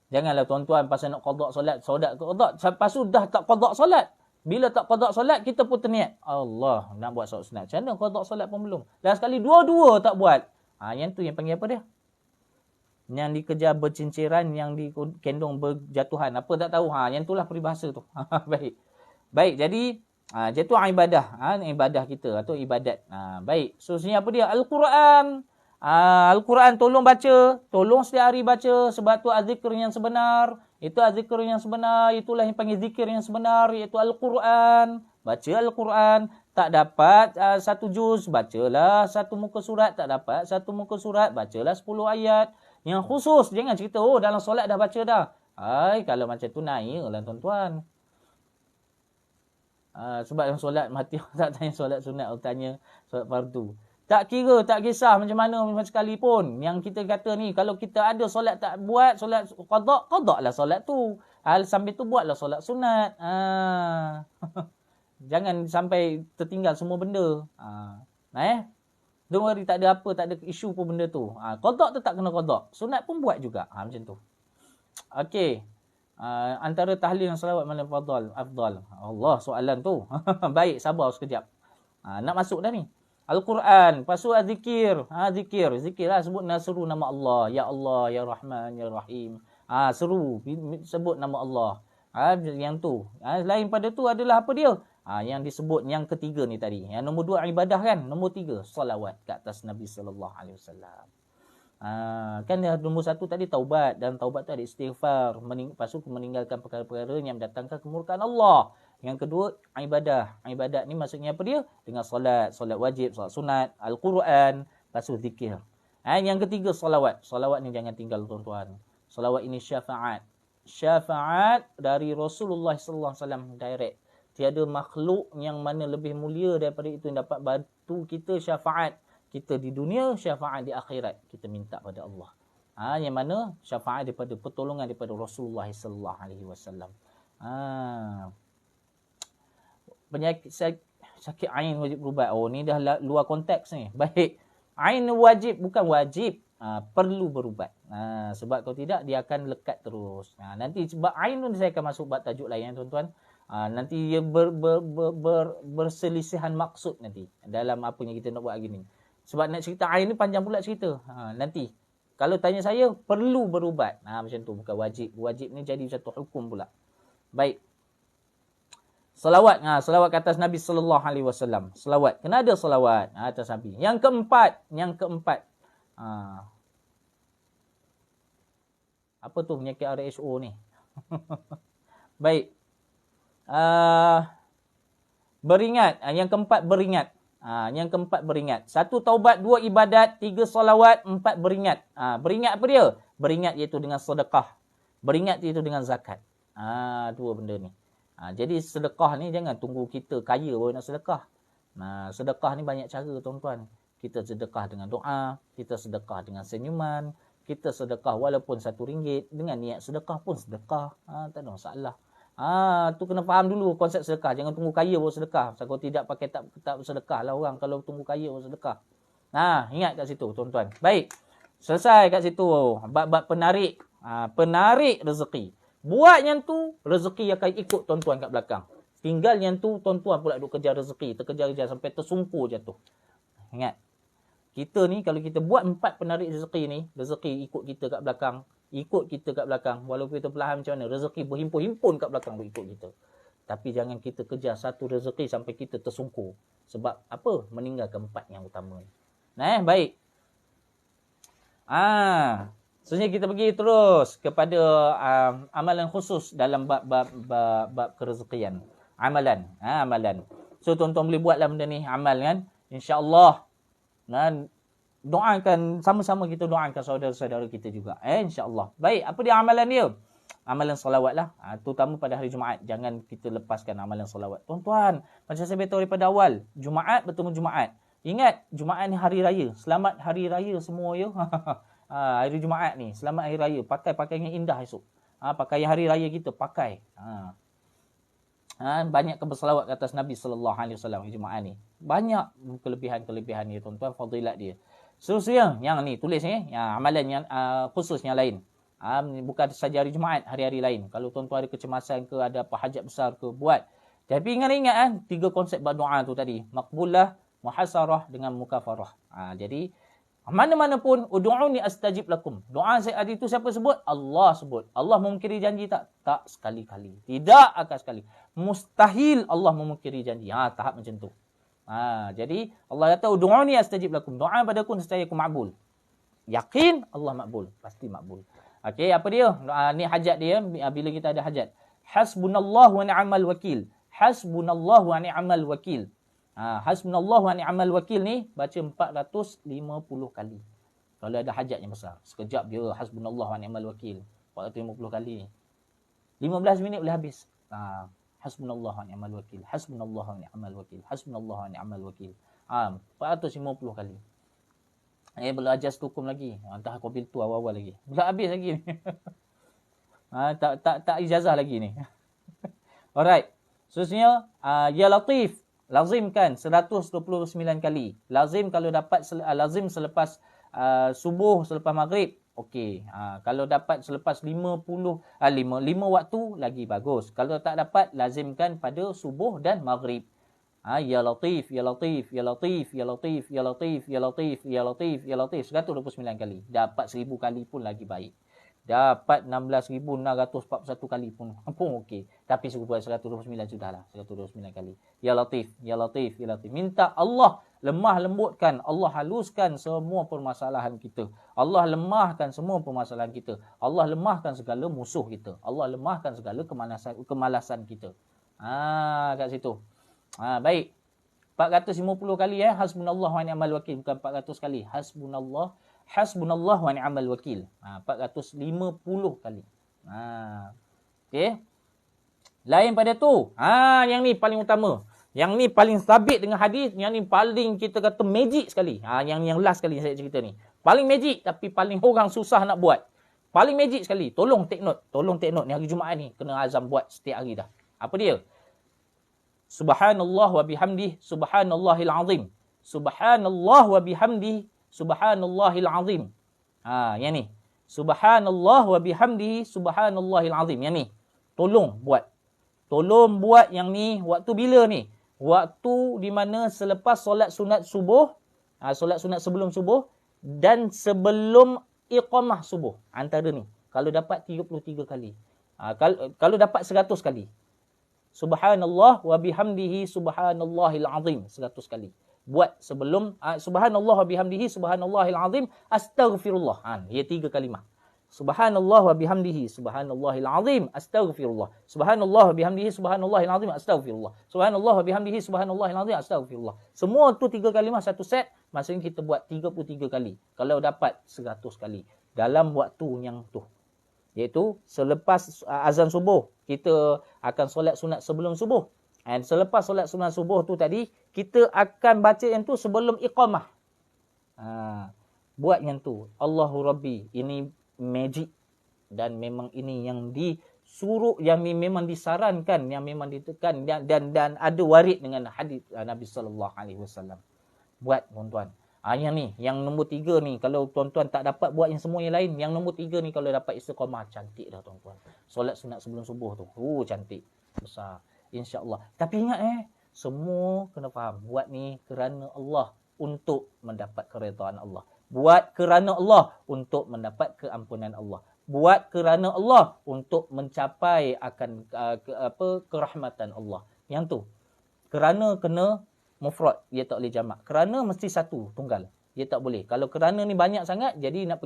Janganlah tuan-tuan pasal nak qada solat, qada. Lepas tu dah tak qada solat. Bila tak qada solat, kita pun terniat, Allah, nak buat solat sunat. Macam mana qada solat pun belum. Dah sekali dua-dua tak buat. Yang tu yang panggil apa dia? Yang dikejar bercinciran, yang dikendong berjatuhan. Apa tak tahu. Yang itulah peribahasa tu. Baik, jadi itu ibadah. Ibadah kita atau ibadat. Baik. So, sini apa dia? Al-Quran. Al-Quran tolong baca. Tolong setiap hari baca. Sebab tu azikr yang sebenar. Itu azikr yang sebenar. Itulah yang panggil zikir yang sebenar. Iaitu Al-Quran. Baca Al-Quran. Tak dapat satu juz. Bacalah satu muka surat. Tak dapat satu muka surat. Bacalah 10 ayat. Yang khusus. Jangan cerita, dalam solat dah baca dah. Kalau macam tu naiklah tuan-tuan. Sebab yang solat mati tak tanya solat sunat, tanya solat fardu. Tak kira, tak kisah macam mana sekalipun. Yang kita kata ni, kalau kita ada solat tak buat, solat qada lah solat tu. Sambil tu buatlah solat sunat. Jangan sampai tertinggal semua benda. Don't worry, tak ada apa, tak ada isu pun benda tu. Qada tu tak kena qada. Sunat pun buat juga. Macam tu. Okey. Antara tahlil dan salawat mana afdal? Allah soalan tu. Baik, sabar sekejap. Nak masuk dah ni. Al-Quran, lepas tu zikir. Zikir lah, sebut seru nama Allah. Ya Allah, Ya Rahman, Ya Rahim. Seru, sebut nama Allah. Yang tu. Lain pada tu adalah apa dia? Yang disebut yang ketiga ni tadi. Yang nombor 2 ibadah kan? Nombor 3 salawat ke atas Nabi sallallahu alaihi wasallam. Kan nombor 1 tadi taubat, dan taubat tu ada istighfar, lepas tu meninggalkan perkara-perkara yang mendatangkan kemurkaan Allah. Yang kedua ibadah. Ibadat ni maksudnya apa dia? Dengan solat wajib, solat sunat, Al-Quran, lepas tu zikir. Yang ketiga salawat. Salawat ni jangan tinggal tuan-tuan. Salawat ini syafaat. Syafaat dari Rasulullah sallallahu alaihi wasallam direct. Tiada makhluk yang mana lebih mulia daripada itu yang dapat bantu kita syafaat. Kita di dunia, syafaat di akhirat. Kita minta pada Allah. Yang mana syafaat daripada pertolongan daripada Rasulullah sallallahu alaihi wasallam. Penyakit sakit ain wajib berubat. Ni dah luar konteks ni. Baik. Ain wajib, bukan wajib. Perlu berubat. Sebab kalau tidak, dia akan lekat terus. Nanti sebab ain tu saya akan masuk bab tajuk lain tuan-tuan. Nanti dia berselisihan maksud nanti dalam apa yang kita nak buat hari ni. Sebab nak cerita ain ni panjang pula cerita. Nanti kalau tanya saya, perlu berubat. Macam tu, bukan wajib. Wajib ni jadi satu hukum pula. Baik. Salawat. Salawat ke atas Nabi sallallahu alaihi wasallam. Salawat. Kena ada salawat atas Nabi. Yang keempat. Apa tu penyakit RSO ni? Baik. Beringat. Yang keempat beringat. Yang keempat beringat. 1 taubat, 2 ibadat, 3 salawat, 4 beringat. Beringat apa dia? Beringat iaitu dengan sedekah. Beringat iaitu dengan zakat. Dua benda ni. Jadi sedekah ni jangan tunggu kita kaya baru nak sedekah. Sedekah ni banyak cara tuan-tuan. Kita sedekah dengan doa, kita sedekah dengan senyuman, kita sedekah walaupun RM1 dengan niat sedekah pun sedekah. Tak ada masalah. Tu kena faham dulu konsep sedekah. Jangan tunggu kaya baru sedekah. Kalau tidak pakai tak sedekah lah orang kalau tunggu kaya baru sedekah. Ingat kat situ tuan-tuan. Baik. Selesai kat situ bab-bab penarik. Penarik rezeki. Buat yang tu, rezeki akan ikut tuan-tuan kat belakang. Tinggal yang tu, tuan-tuan pula duk kejar rezeki. Terkejar-kejar sampai tersungkur jatuh. Ingat. Kita ni, kalau kita buat 4 penarik rezeki ni, rezeki ikut kita kat belakang. Ikut kita kat belakang. Walaupun kita perlahan macam mana, rezeki berhimpun-himpun kat belakang ikut kita. Tapi jangan kita kejar satu rezeki sampai kita tersungkur. Sebab apa? Meninggalkan 4 yang utama ni. Baik. Sebenarnya kita pergi terus kepada amalan khusus dalam bab kerezekian. Amalan. So tuan-tuan boleh buatlah benda ni, amal kan. InsyaAllah. Doakan, sama-sama kita doakan saudara-saudara kita juga. InsyaAllah. Baik, apa dia amalan dia? Amalan salawat lah. Terutama pada hari Jumaat. Jangan kita lepaskan amalan salawat. Tuan-tuan, macam saya beritahu daripada awal. Jumaat bertemu Jumaat. Ingat, Jumaat ni hari raya. Selamat hari raya semua ya. Hari Jumaat ni, selamat hari raya. Pakai pakaian yang indah esok. Pakai hari raya kita, pakai. Banyak berselawat ke atas Nabi sallallahu alaihi wasallam hari Jumaat ni. Banyak kelebihan-kelebihan dia tuan-tuan, fadilat dia. Seterusnya, yang ni tulis ni, amalan yang khusus yang lain. Bukan saja hari Jumaat, hari-hari lain. Kalau tuan-tuan ada kecemasan ke, ada apa hajat besar ke, buat. Tapi ingat 3 konsep berdoa tu tadi. Maqbulah, muhasarah dengan mukafarah. Jadi mana-mana pun, ud'uni astajib lakum. Doa saya hari itu siapa sebut? Allah sebut. Allah memungkiri janji tak? Tak sekali-kali. Tidak akan sekali. Mustahil Allah memungkiri janji. Tahap macam tu. Jadi Allah kata ud'uni astajib lakum. Doa padaku nescaya aku makbul. Yakin Allah makbul. Pasti makbul. Okey, apa dia? Ni hajat dia bila kita ada hajat. Hasbunallahu wa ni'mal wakil. Hasbunallahu wa ni'mal wakil. Hasbunallahu wa ni'mal wakil ni baca 450 kali. Kalau ada hajat yang besar. Sekejap dia hasbunallahu wa ni'mal wakil. 450 kali. 15 minit boleh habis. Hasbunallahu wa ni'mal wakil. Hasbunallahu wa ni'mal wakil. Hasbunallahu wa ni'mal wakil. 450 kali. Belum ajar setukum lagi. Entah qabil tu awal-awal lagi. Belum habis lagi ni. Tak ijazah lagi ni. Alright. Seterusnya, ya latif. Lazimkan 129 kali. Lazim kalau dapat lazim selepas subuh, selepas maghrib. Okey. Kalau dapat selepas 5 waktu lagi bagus. Kalau tak dapat, lazimkan pada subuh dan maghrib. Ya latif, ya latif, ya latif, ya latif, ya latif, ya latif, ya latif, ya latif. 129 kali. Dapat 1000 kali pun lagi baik. Dapat 16,641 kali pun okey. Tapi suruh buat 129 sudahlah. 129 kali. Ya latif, ya latif, ya latif. Minta Allah lemah lembutkan, Allah haluskan semua permasalahan kita. Allah lemahkan semua permasalahan kita. Allah lemahkan segala musuh kita. Allah lemahkan segala kemalasan kita. Kat situ. Baik. 450 kali hasbunallah wa ni'mal wakil, bukan 400 kali. Hasbunallah wa ni'mal wakil. 450 kali. Okey. Lain pada tu. Yang ni paling utama. Yang ni paling sabit dengan hadis, yang ni paling kita kata magic sekali. Yang last kali saya cerita ni. Paling magic tapi paling orang susah nak buat. Paling magic sekali. Tolong take note. Ni hari Jumaat ni kena azam buat setiap hari dah. Apa dia? Subhanallah wa bihamdih, subhanallahil azim. Subhanallah wa bihamdih, subhanallahil azim. Yang ni. Subhanallah wa bihamdih, subhanallahil azim. Yang ni. Tolong buat. Tolong buat yang ni. Waktu bila ni? Waktu di mana selepas solat sunat subuh, solat sunat sebelum subuh dan sebelum iqamah subuh. Antara ni. Kalau dapat 33 kali. Kalau dapat 100 kali. Subhanallah wa bihamdihi subhanallahil azim 100 kali. Buat sebelum subhanallah wa bihamdihi subhanallahil azim astaghfirullah. Ia 3 kalimah. Subhanallah wa bihamdihi subhanallahil azim astaghfirullah. Subhanallah wa bihamdihi subhanallahil azim astaghfirullah. Subhanallah wa bihamdihi subhanallahil azim astaghfirullah. Semua tu 3 kalimah satu set, maksudnya kita buat 33 kali. Kalau dapat 100 kali dalam waktu yang tu. Iaitu selepas azan subuh, kita akan solat sunat sebelum subuh. Dan selepas solat sunat subuh tu tadi, kita akan baca yang tu sebelum iqamah. Buat yang tu. Allahu Rabbi. Ini magic. Dan memang ini yang disuruh, yang memang disarankan, yang memang ditekan dan ada warid dengan hadis Nabi SAW. Buat tuan-tuan. Yang ni, yang nombor 3 ni, kalau tuan-tuan tak dapat buat yang semua yang lain, yang nombor 3 ni kalau dapat istiqamah, cantik dah tuan-tuan. Solat sunat sebelum subuh tu. Cantik. Besar. InsyaAllah. Tapi ingat semua kena faham. Buat ni kerana Allah untuk mendapat keredaan Allah. Buat kerana Allah untuk mendapat keampunan Allah. Buat kerana Allah untuk mencapai akan kerahmatan Allah. Yang tu. Kerana kena mufrad, dia tak boleh jamak. Kerana mesti satu, tunggal. Dia tak boleh. Kalau kerana ni banyak sangat, jadi nak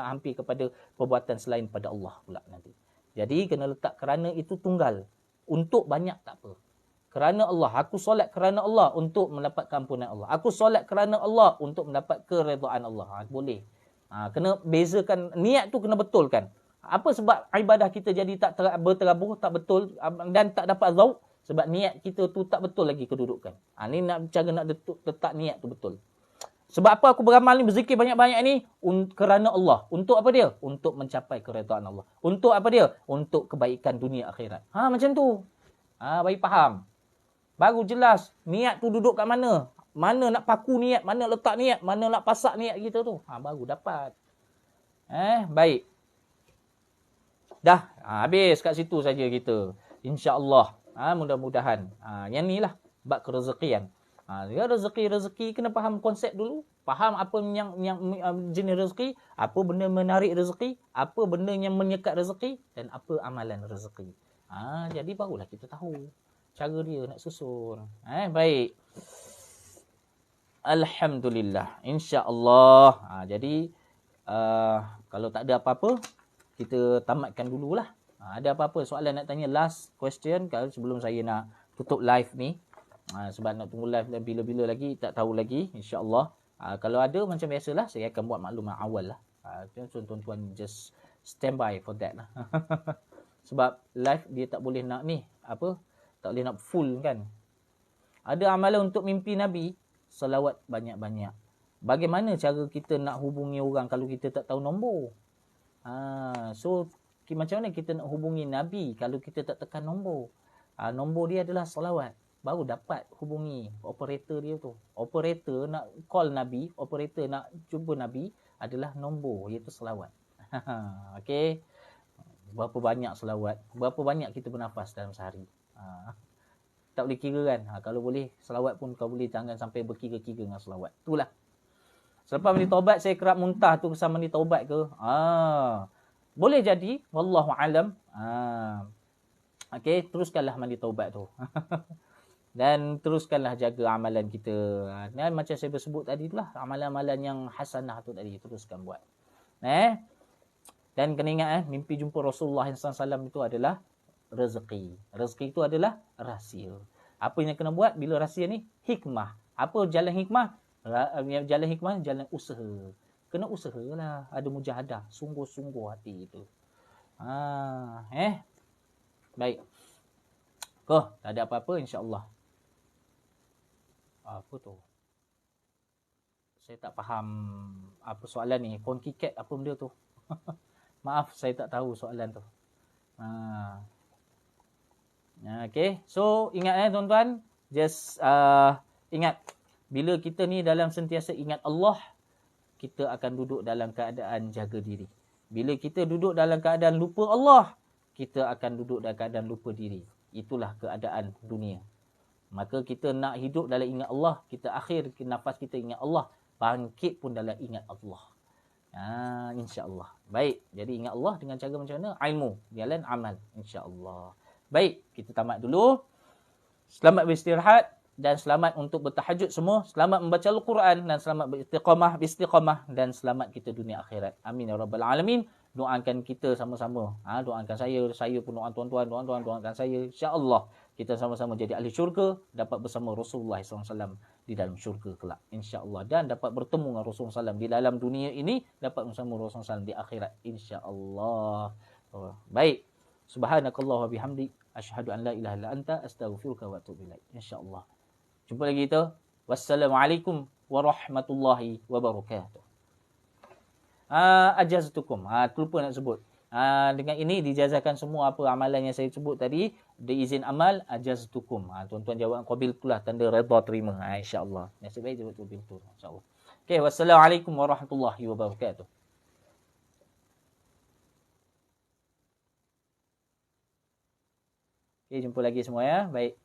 hampir kepada perbuatan selain pada Allah pula nanti. Jadi kena letak kerana itu tunggal. Untuk banyak tak apa. Kerana Allah. Aku solat kerana Allah untuk mendapat keampunan Allah. Aku solat kerana Allah untuk mendapat keredaan Allah. Boleh. Kena bezakan, niat tu kena betulkan. Apa sebab ibadah kita jadi tak berterabuh, tak betul dan tak dapat zauk? Sebab niat kita tu tak betul lagi kedudukan. Ni cara nak letak niat tu betul. Sebab apa aku beramal ni, berzikir banyak-banyak ni? Kerana Allah. Untuk apa dia? Untuk mencapai keredaan Allah. Untuk apa dia? Untuk kebaikan dunia akhirat. Macam tu. Bagi faham. Baru jelas niat tu duduk kat mana. Mana nak paku niat, mana letak niat, mana nak pasak niat kita tu. Baru dapat. Baik. Dah. Habis kat situ saja kita. InsyaAllah. Mudah-mudahan. Yang ni lah. Bab kerezekian. Rezeki kena faham konsep dulu. Faham apa yang jenis rezeki. Apa benda menarik rezeki. Apa benda yang menyekat rezeki. Dan apa amalan rezeki. Jadi barulah kita tahu. Cara dia nak susun. Baik. Alhamdulillah. InsyaAllah. Jadi. Kalau tak ada apa-apa. Kita tamatkan dululah. Ada apa-apa soalan nak tanya, last question kalau sebelum saya nak tutup live ni. Sebab nak tunggu live bila-bila lagi tak tahu lagi, insya-Allah. Kalau ada macam biasalah saya akan buat maklumat awal lah. Tuan-tuan just stand by for that lah. Sebab live dia tak boleh nak ni, apa? Tak boleh nak full kan. Ada amalan untuk mimpi Nabi, selawat banyak-banyak. Bagaimana cara kita nak hubungi orang kalau kita tak tahu nombor? So macam mana kita nak hubungi Nabi kalau kita tak tekan nombor? Nombor dia adalah selawat. Baru dapat hubungi operator dia tu. Operator nak call Nabi, operator nak jumpa Nabi adalah nombor, iaitu selawat. Okey. Berapa banyak selawat? Berapa banyak kita bernafas dalam sehari? Tak boleh kira kan. Kalau boleh selawat pun kau boleh jangan sampai berkira-kira dengan selawat. Itulah. Selepas mandi taubat saya kerap muntah tu kesan mandi taubat ke? Boleh jadi wallahu alam. Okey, teruskanlah mandi taubat tu. Dan teruskanlah jaga amalan kita. Dan macam saya bersebut tadi itulah amalan-amalan yang hasanah tu tadi teruskan buat. Dan kena ingat mimpi jumpa Rasulullah SAW itu adalah rezeki. Rezeki itu adalah rahsia. Apa yang kena buat bila rahsia ni? Hikmah. Apa jalan hikmah? Jalan hikmah, jalan usaha. Kena usahalah. Ada mujahadah. Sungguh-sungguh hati itu. Baik. Tak ada apa-apa insya-Allah. Apa tu? Saya tak faham apa soalan ni. Phone KitKat apa benda tu? Maaf, saya tak tahu soalan tu. Okay. So, ingat tuan-tuan. Just ingat. Bila kita ni dalam sentiasa ingat Allah, kita akan duduk dalam keadaan jaga diri. Bila kita duduk dalam keadaan lupa Allah, kita akan duduk dalam keadaan lupa diri. Itulah keadaan dunia. Maka kita nak hidup dalam ingat Allah, kita akhir nafas kita ingat Allah, bangkit pun dalam ingat Allah. InsyaAllah. Baik, jadi ingat Allah dengan cara macam mana? Ilmu, jalan amal, insyaAllah. Baik, kita tamat dulu. Selamat beristirahat dan selamat untuk bertahajud semua. Selamat membaca Al-Quran dan selamat beristiqamah dan selamat kita dunia akhirat. Amin ya rabbal alamin. Doakan kita sama-sama. Doakan saya pun doakan tuan-tuan, doakan saya. InsyaAllah kita sama-sama jadi ahli syurga, dapat bersama Rasulullah SAW di dalam syurga kelak. InsyaAllah. Dan dapat bertemu dengan Rasulullah SAW di dalam dunia ini, dapat bersama Rasulullah SAW di akhirat. InsyaAllah. Baik. Subhanakallah wa bihamdik. Asyhadu an la ilaha illa anta astaghfiruka wa atubu ilaik. InsyaAllah. Jumpa lagi kita. Wassalamualaikum warahmatullahi wabarakatuh. Ajaztukum. Terlupa nak sebut. Dengan ini dijazahkan semua apa amalan yang saya sebut tadi. Diizin amal, ajaztukum. Tuan-tuan jawab qabil itulah tanda redha terima. InsyaAllah. Nasib baik jawab qabil tu. InsyaAllah. Okay. Wassalamualaikum warahmatullahi wabarakatuh. Okay. Jumpa lagi semua ya. Baik.